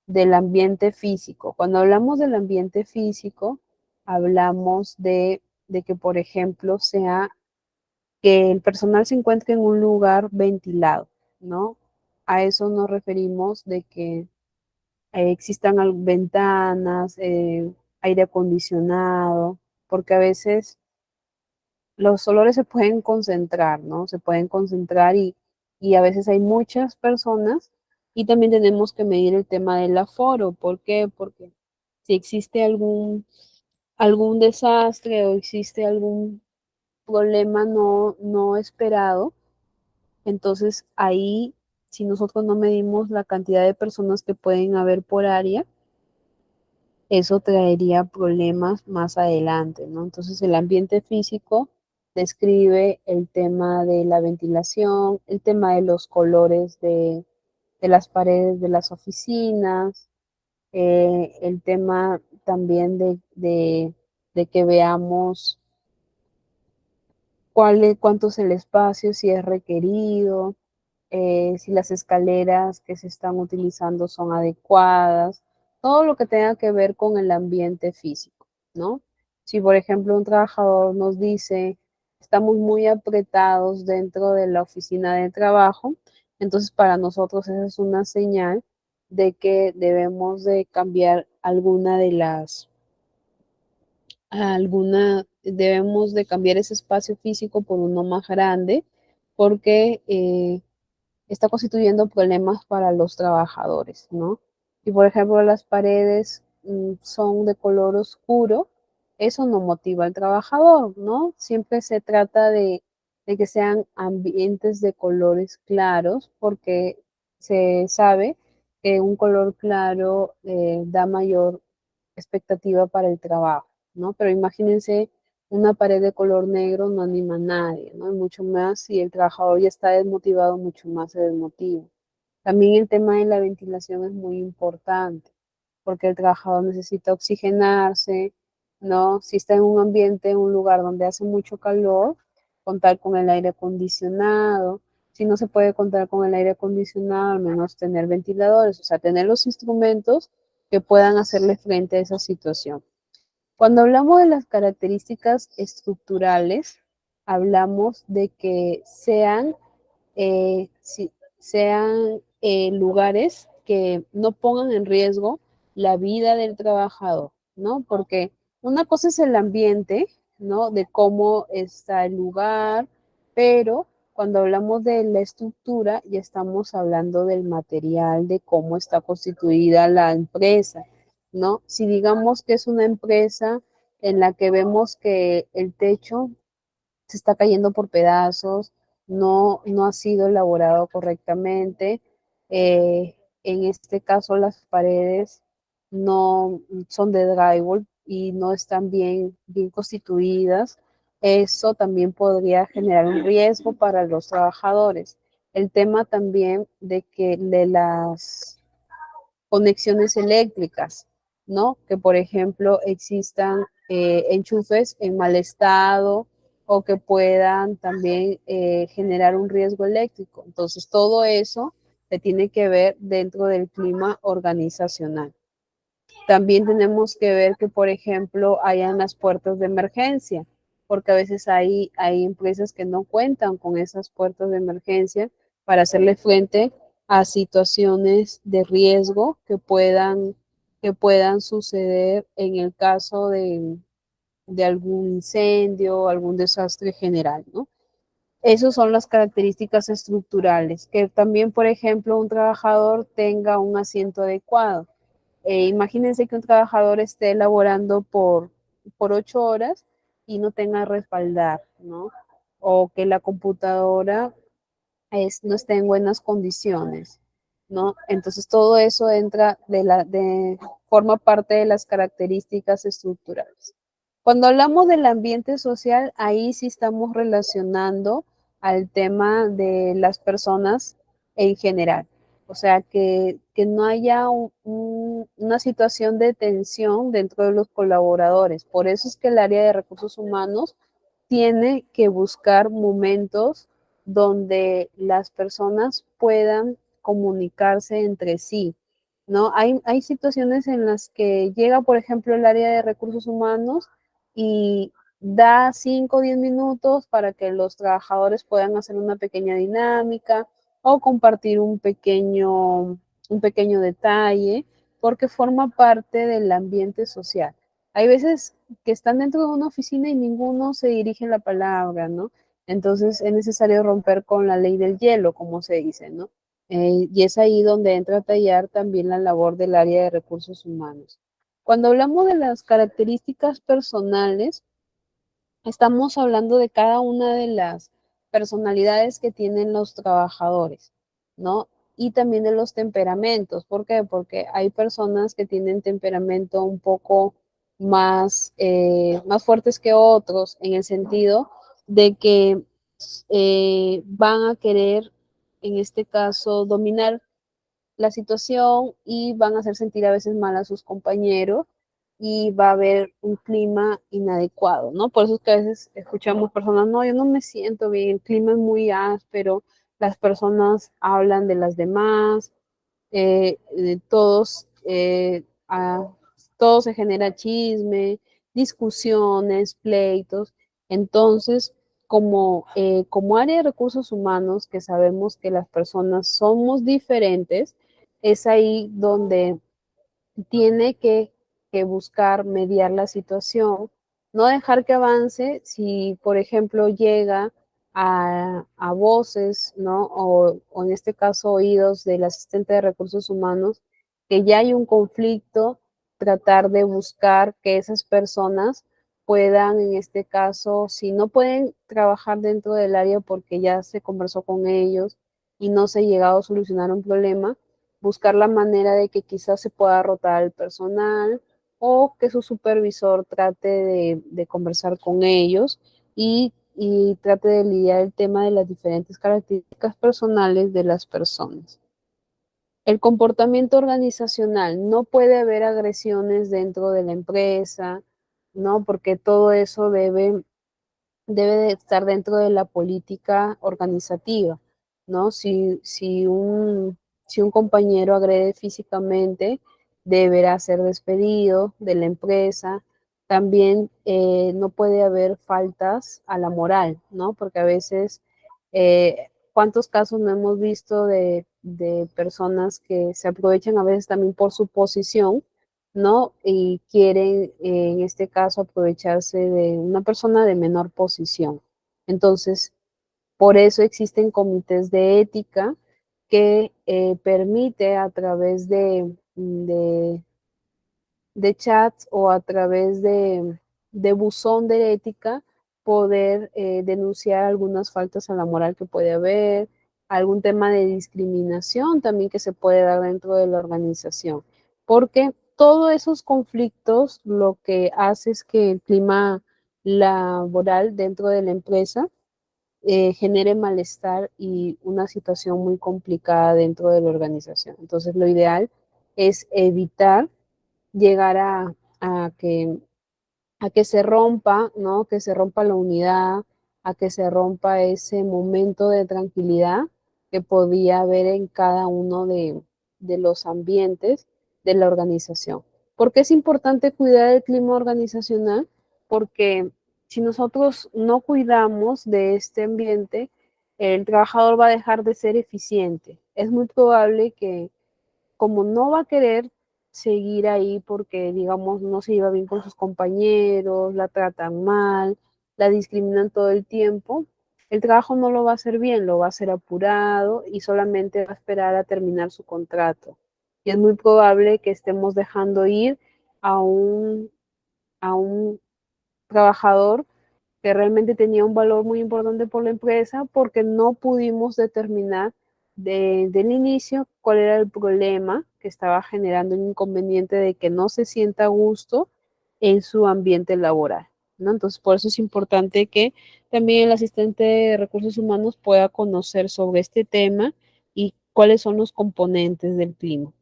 B: del ambiente físico. Cuando hablamos del ambiente físico, hablamos de que, por ejemplo, sea que el personal se encuentre en un lugar ventilado, ¿no? A eso nos referimos de que existan ventanas, aire acondicionado, porque a veces los olores se pueden concentrar, ¿no? Se pueden concentrar y a veces hay muchas personas y también tenemos que medir el tema del aforo. ¿Por qué? Porque si existe algún desastre o existe algún problema no esperado, entonces ahí, si nosotros no medimos la cantidad de personas que pueden haber por área, eso traería problemas más adelante, ¿no? Entonces el ambiente físico describe el tema de la ventilación, el tema de los colores de las paredes de las oficinas, el tema también de que veamos cuánto es el espacio, si es requerido, si las escaleras que se están utilizando son adecuadas, todo lo que tenga que ver con el ambiente físico, ¿no? Si, por ejemplo, un trabajador nos dice, estamos muy apretados dentro de la oficina de trabajo, entonces para nosotros esa es una señal de que debemos de cambiar debemos de cambiar ese espacio físico por uno más grande, porque está constituyendo problemas para los trabajadores, ¿no? Y por ejemplo, las paredes son de color oscuro, eso no motiva al trabajador, ¿no? Siempre se trata de que sean ambientes de colores claros, porque se sabe que un color claro da mayor expectativa para el trabajo, ¿no? Pero imagínense una pared de color negro no anima a nadie, ¿no? Y mucho más si el trabajador ya está desmotivado, mucho más se desmotiva. También el tema de la ventilación es muy importante, porque el trabajador necesita oxigenarse, ¿no? Si está en un ambiente, en un lugar donde hace mucho calor, contar con el aire acondicionado. Si no se puede contar con el aire acondicionado, al menos tener ventiladores, o sea, tener los instrumentos que puedan hacerle frente a esa situación. Cuando hablamos de las características estructurales, hablamos de que sean lugares que no pongan en riesgo la vida del trabajador, ¿no? Porque una cosa es el ambiente, ¿no? De cómo está el lugar, pero cuando hablamos de la estructura, ya estamos hablando del material, de cómo está constituida la empresa, ¿no? Si digamos que es una empresa en la que vemos que el techo se está cayendo por pedazos, no ha sido elaborado correctamente. Eh, en este caso, las paredes no son de drywall y no están bien constituidas. Eso también podría generar un riesgo para los trabajadores. El tema también de las conexiones eléctricas, ¿no? Que por ejemplo existan enchufes en mal estado o que puedan también generar un riesgo eléctrico. Entonces, todo eso se tiene que ver dentro del clima organizacional. También tenemos que ver que, por ejemplo, hayan las puertas de emergencia, porque a veces hay empresas que no cuentan con esas puertas de emergencia para hacerle frente a situaciones de riesgo que puedan suceder en el caso de algún incendio, algún desastre general, ¿no? Esas son las características estructurales, que también, por ejemplo, un trabajador tenga un asiento adecuado. Imagínense que un trabajador esté elaborando por 8 horas y no tenga respaldar, ¿no? O que la computadora no esté en buenas condiciones, ¿no? Entonces todo eso entra forma parte de las características estructurales. Cuando hablamos del ambiente social, ahí sí estamos relacionando al tema de las personas en general. O sea, que no haya una situación de tensión dentro de los colaboradores. Por eso es que el área de recursos humanos tiene que buscar momentos donde las personas puedan comunicarse entre sí, ¿no? Hay situaciones en las que llega, por ejemplo, el área de recursos humanos y da 5 o 10 minutos para que los trabajadores puedan hacer una pequeña dinámica o compartir un pequeño detalle, porque forma parte del ambiente social. hay veces que están dentro de una oficina y ninguno se dirige la palabra, ¿no? Entonces es necesario romper con la ley del hielo, como se dice, ¿no? Y es ahí donde entra a tallar también la labor del área de recursos humanos. Cuando hablamos de las características personales, estamos hablando de cada una de las personalidades que tienen los trabajadores, ¿no? Y también de los temperamentos. ¿Por qué? Porque hay personas que tienen temperamento un poco más fuertes que otros, en el sentido de que van a querer, en este caso, dominar la situación y van a hacer sentir a veces mal a sus compañeros y va a haber un clima inadecuado, ¿no? Por eso es que a veces escuchamos personas, no, yo no me siento bien, el clima es muy áspero, las personas hablan de las demás, todos, todo se genera chisme, discusiones, pleitos. Entonces, como área de recursos humanos, que sabemos que las personas somos diferentes, es ahí donde tiene que buscar mediar la situación, no dejar que avance si, por ejemplo, llega a voces, ¿no? O en este caso oídos del asistente de recursos humanos, que ya hay un conflicto, tratar de buscar que esas personas puedan, en este caso, si no pueden trabajar dentro del área porque ya se conversó con ellos y no se ha llegado a solucionar un problema, buscar la manera de que quizás se pueda rotar el personal o que su supervisor trate de conversar con ellos y trate de lidiar el tema de las diferentes características personales de las personas. El comportamiento organizacional, no puede haber agresiones dentro de la empresa, ¿no? Porque todo eso debe de estar dentro de la política organizativa, ¿no? Si un compañero agrede físicamente, deberá ser despedido de la empresa. También no puede haber faltas a la moral, ¿no? Porque a veces, ¿cuántos casos no hemos visto de personas que se aprovechan a veces también por su posición, ¿no? Y quieren, en este caso, aprovecharse de una persona de menor posición. Entonces, por eso existen comités de ética que permite a través de chats o a través de buzón de ética poder denunciar algunas faltas a la moral que puede haber, algún tema de discriminación también que se puede dar dentro de la organización, porque todos esos conflictos lo que hace es que el clima laboral dentro de la empresa genere malestar y una situación muy complicada dentro de la organización. Entonces, lo ideal es evitar llegar a que se rompa, ¿no? Que se rompa la unidad, a que se rompa ese momento de tranquilidad que podía haber en cada uno de los ambientes de la organización. ¿Por qué es importante cuidar el clima organizacional? Porque si nosotros no cuidamos de este ambiente, el trabajador va a dejar de ser eficiente. Es muy probable que como no va a querer seguir ahí porque, digamos, no se lleva bien con sus compañeros, la tratan mal, la discriminan todo el tiempo, el trabajo no lo va a hacer bien, lo va a hacer apurado y solamente va a esperar a terminar su contrato. Y es muy probable que estemos dejando ir a un trabajador que realmente tenía un valor muy importante por la empresa porque no pudimos determinar del inicio cuál era el problema que estaba generando un inconveniente de que no se sienta a gusto en su ambiente laboral, ¿no? Entonces, por eso es importante que también el asistente de recursos humanos pueda conocer sobre este tema y cuáles son los componentes del clima.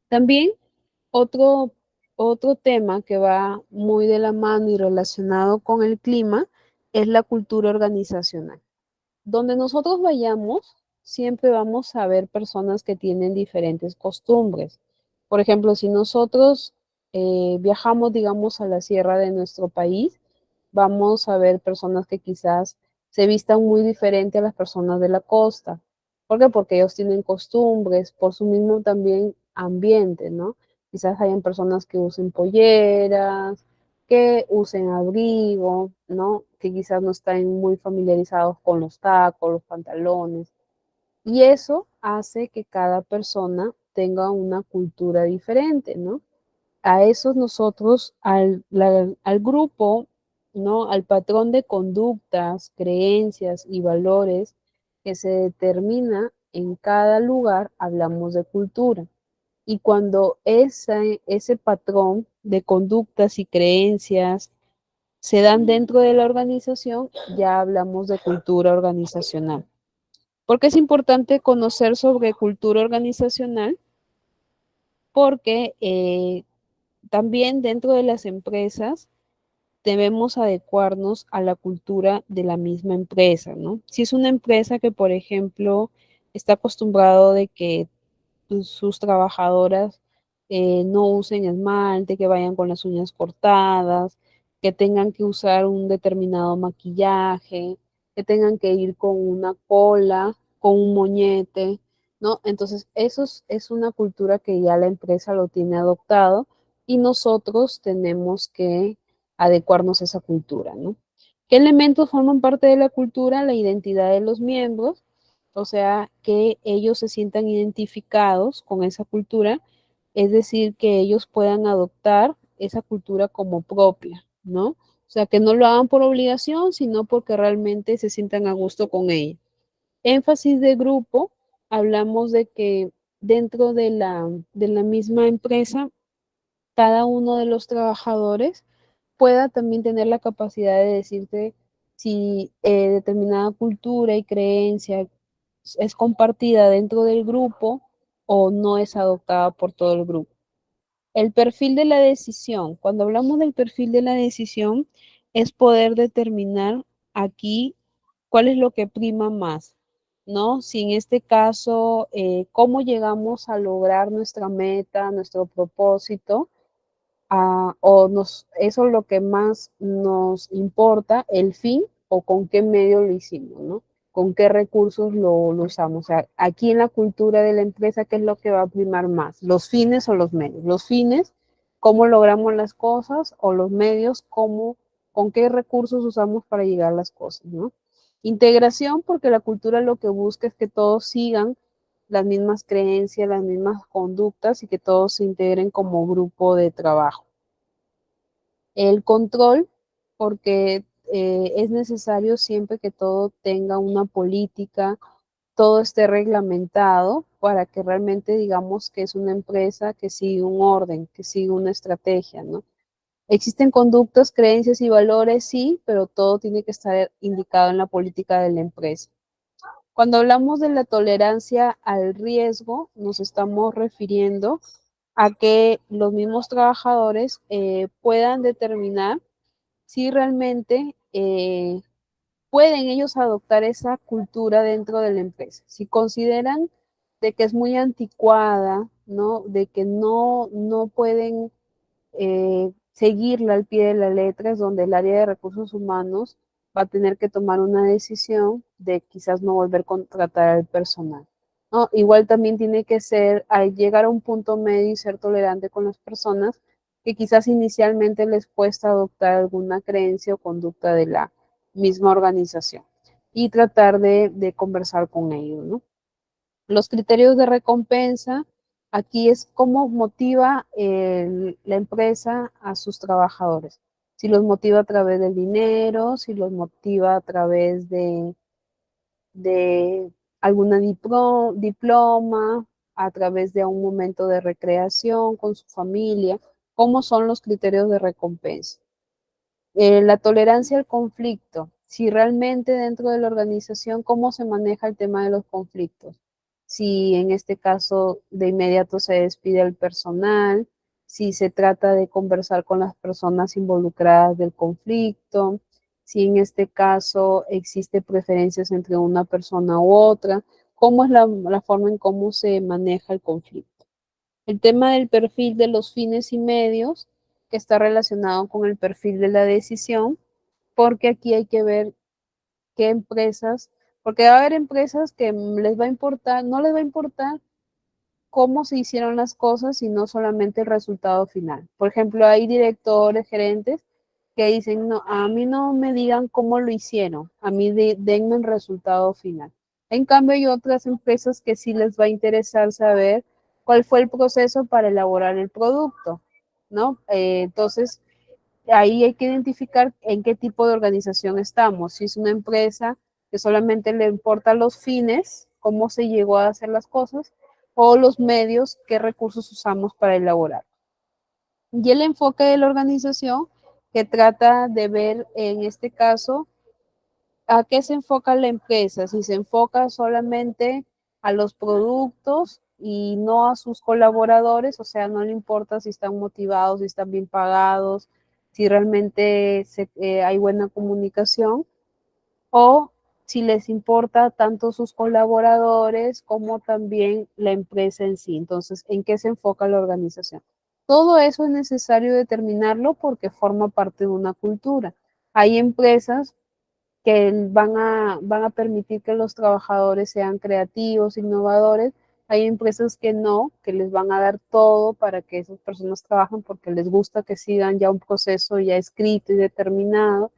B: También otro, otro tema que va muy de la mano y relacionado con el clima es la cultura organizacional. Donde nosotros vayamos, siempre vamos a ver personas que tienen diferentes costumbres. Por ejemplo, si nosotros viajamos, digamos, a la sierra de nuestro país, vamos a ver personas que quizás se vistan muy diferente a las personas de la costa. ¿Por qué? Porque ellos tienen costumbres, por su mismo también ambiente, ¿no? Quizás hayan personas que usen polleras, que usen abrigo, ¿no? Que quizás no están muy familiarizados con los tacos, los pantalones. Y eso hace que cada persona tenga una cultura diferente, ¿no? A eso nosotros, al grupo, ¿no? Al patrón de conductas, creencias y valores que se determina en cada lugar, hablamos de cultura. Y cuando ese patrón de conductas y creencias se dan dentro de la organización, ya hablamos de cultura organizacional. ¿Por qué es importante conocer sobre cultura organizacional? Porque también dentro de las empresas debemos adecuarnos a la cultura de la misma empresa, ¿no? Si es una empresa que, por ejemplo, está acostumbrado de que sus trabajadoras no usen esmalte, que vayan con las uñas cortadas, que tengan que usar un determinado maquillaje, que tengan que ir con una cola, con un moñete, ¿no? Entonces, es una cultura que ya la empresa lo tiene adoptado y nosotros tenemos que adecuarnos a esa cultura, ¿no? ¿Qué elementos forman parte de la cultura? La identidad de los miembros, o sea, que ellos se sientan identificados con esa cultura, es decir, que ellos puedan adoptar esa cultura como propia, ¿no? O sea, que no lo hagan por obligación, sino porque realmente se sientan a gusto con ella. Énfasis de grupo, hablamos de que dentro de la misma empresa, cada uno de los trabajadores pueda también tener la capacidad de decirte si determinada cultura y creencia es compartida dentro del grupo o no es adoptada por todo el grupo. El perfil de la decisión. Cuando hablamos del perfil de la decisión, es poder determinar aquí cuál es lo que prima más, ¿no? Si en este caso, cómo llegamos a lograr nuestra meta, nuestro propósito, eso es lo que más nos importa, el fin o con qué medio lo hicimos, ¿no? Con qué recursos lo usamos. O sea, aquí en la cultura de la empresa, ¿qué es lo que va a primar más? ¿Los fines o los medios? Los fines, cómo logramos las cosas, o los medios, con qué recursos usamos para llegar a las cosas, ¿no? Integración, porque la cultura lo que busca es que todos sigan las mismas creencias, las mismas conductas y que todos se integren como grupo de trabajo. El control, porque es necesario siempre que todo tenga una política, todo esté reglamentado para que realmente digamos que es una empresa que sigue un orden, que sigue una estrategia, ¿no? Existen conductas, creencias y valores, sí, pero todo tiene que estar indicado en la política de la empresa. Cuando hablamos de la tolerancia al riesgo, nos estamos refiriendo a que los mismos trabajadores puedan determinar si realmente pueden ellos adoptar esa cultura dentro de la empresa. Si consideran de que es muy anticuada, ¿no? De que no pueden seguirla al pie de la letra, es donde el área de recursos humanos va a tener que tomar una decisión de quizás no volver a contratar al personal, ¿no? Igual también tiene que ser, al llegar a un punto medio y ser tolerante con las personas que quizás inicialmente les cuesta adoptar alguna creencia o conducta de la misma organización y tratar de conversar con ellos, ¿no? Los criterios de recompensa, aquí es cómo motiva la empresa a sus trabajadores. Si los motiva a través del dinero, si los motiva a través de alguna diploma, a través de un momento de recreación con su familia, cómo son los criterios de recompensa. La tolerancia al conflicto, si realmente dentro de la organización, cómo se maneja el tema de los conflictos. Si en este caso de inmediato se despide al personal, si se trata de conversar con las personas involucradas del conflicto, si en este caso existe preferencias entre una persona u otra, cómo es la forma en cómo se maneja el conflicto. El tema del perfil de los fines y medios, que está relacionado con el perfil de la decisión, porque aquí hay que ver qué empresas, porque va a haber empresas que les va a importar, no les va a importar cómo se hicieron las cosas y no solamente el resultado final. Por ejemplo, hay directores, gerentes que dicen, no, a mí no me digan cómo lo hicieron, a mí denme el resultado final. En cambio, hay otras empresas que sí les va a interesar saber cuál fue el proceso para elaborar el producto, ¿no? Entonces, ahí hay que identificar en qué tipo de organización estamos. Si es una empresa que solamente le importan los fines, cómo se llegó a hacer las cosas, o los medios, qué recursos usamos para elaborar. Y el enfoque de la organización que trata de ver en este caso a qué se enfoca la empresa, si se enfoca solamente a los productos y no a sus colaboradores, o sea, no le importa si están motivados, si están bien pagados, si realmente hay buena comunicación, o si les importa tanto sus colaboradores como también la empresa en sí. Entonces, ¿en qué se enfoca la organización? Todo eso es necesario determinarlo porque forma parte de una cultura. Hay empresas que van a permitir que los trabajadores sean creativos, innovadores. Hay empresas que no, que les van a dar todo para que esas personas trabajen porque les gusta que sigan ya un proceso ya escrito y determinado.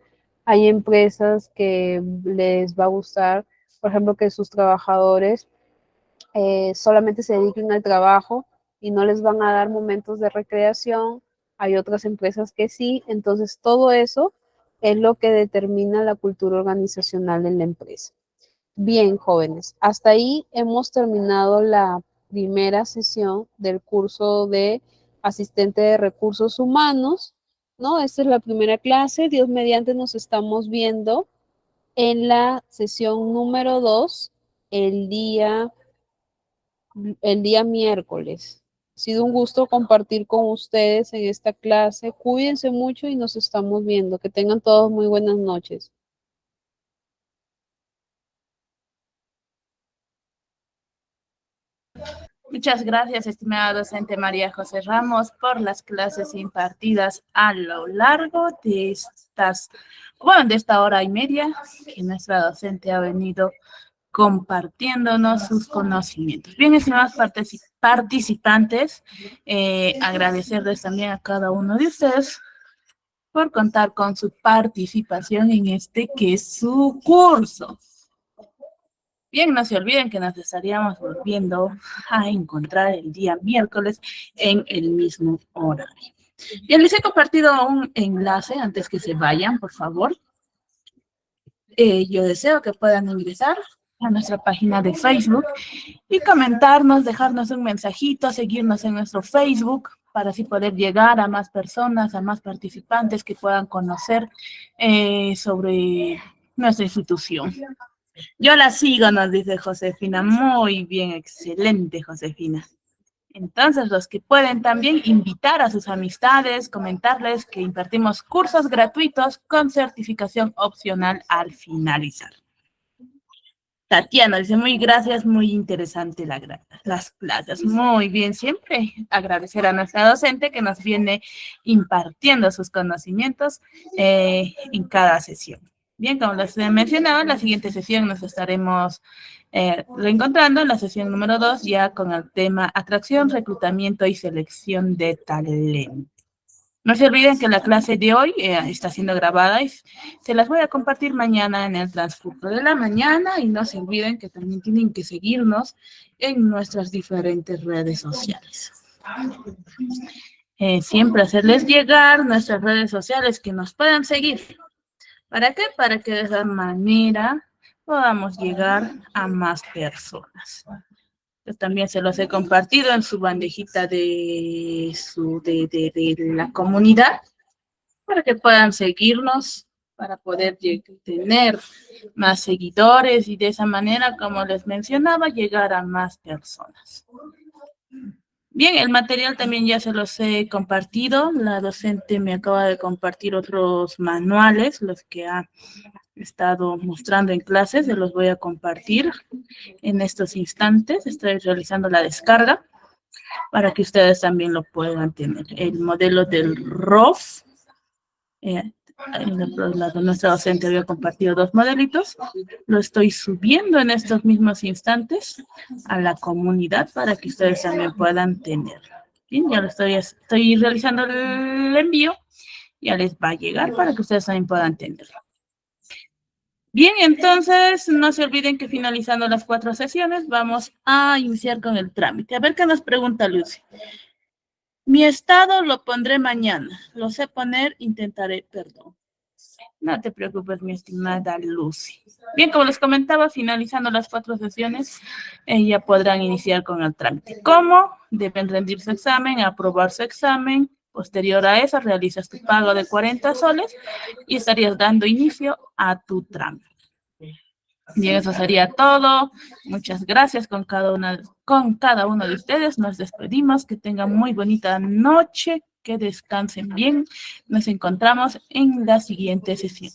B: Hay empresas que les va a gustar, por ejemplo, que sus trabajadores solamente se dediquen al trabajo y no les van a dar momentos de recreación. Hay otras empresas que sí. Entonces, todo eso es lo que determina la cultura organizacional en la empresa. Bien, jóvenes, hasta ahí hemos terminado la primera sesión del curso de asistente de recursos humanos, ¿no? Esta es la primera clase. Dios mediante nos estamos viendo en la sesión número 2 el día miércoles. Ha sido un gusto compartir con ustedes en esta clase. Cuídense mucho y nos estamos viendo. Que tengan todos muy buenas noches.
A: Muchas gracias, estimada docente María José Ramos, por las clases impartidas a lo largo de de esta hora y media que nuestra docente ha venido compartiéndonos sus conocimientos. Bien, estimados participantes, agradecerles también a cada uno de ustedes por contar con su participación en este que es su curso. Bien, no se olviden que nos estaríamos volviendo a encontrar el día miércoles en el mismo horario. Bien, les he compartido un enlace antes que se vayan, por favor. Yo deseo que puedan ingresar a nuestra página de Facebook y comentarnos, dejarnos un mensajito, seguirnos en nuestro Facebook para así poder llegar a más personas, a más participantes que puedan conocer sobre nuestra institución. Yo la sigo, nos dice Josefina. Muy bien, excelente, Josefina. Entonces, los que pueden también invitar a sus amistades, comentarles que impartimos cursos gratuitos con certificación opcional al finalizar. Tatiana dice, muy gracias, muy interesante las clases. Muy bien, siempre agradecer a nuestra docente que nos viene impartiendo sus conocimientos en cada sesión. Bien, como les mencionaba, en la siguiente sesión nos estaremos reencontrando en la sesión número 2 ya con el tema atracción, reclutamiento y selección de talento. No se olviden que la clase de hoy está siendo grabada y se las voy a compartir mañana en el transcurso de la mañana y no se olviden que también tienen que seguirnos en nuestras diferentes redes sociales. Siempre hacerles llegar nuestras redes sociales que nos puedan seguir. ¿Para qué? Para que de esa manera podamos llegar a más personas. Yo también se los he compartido en su bandejita de la comunidad para que puedan seguirnos, para poder tener más seguidores y de esa manera, como les mencionaba, llegar a más personas. Bien, el material también ya se los he compartido. La docente me acaba de compartir otros manuales, los que ha estado mostrando en clases, se los voy a compartir en estos instantes. Estoy realizando la descarga para que ustedes también lo puedan tener. El modelo del ROF, En el otro lado, nuestra docente había compartido 2 modelitos. Lo estoy subiendo en estos mismos instantes a la comunidad para que ustedes también puedan tenerlo. Bien, ya lo estoy realizando el envío. Ya les va a llegar para que ustedes también puedan tenerlo. Bien, entonces no se olviden que finalizando las 4 sesiones vamos a iniciar con el trámite. A ver qué nos pregunta Lucy. Mi estado lo pondré mañana. Lo sé poner, intentaré, perdón. No te preocupes, mi estimada Lucy. Bien, como les comentaba, finalizando las 4 sesiones, ya podrán iniciar con el trámite. ¿Cómo? Deben rendir su examen, aprobar su examen. Posterior a eso, realizas tu pago de 40 soles y estarías dando inicio a tu trámite. Bien, eso sería todo. Muchas gracias con cada uno de ustedes. Nos despedimos. Que tengan muy bonita noche. Que descansen bien. Nos encontramos en la siguiente sesión.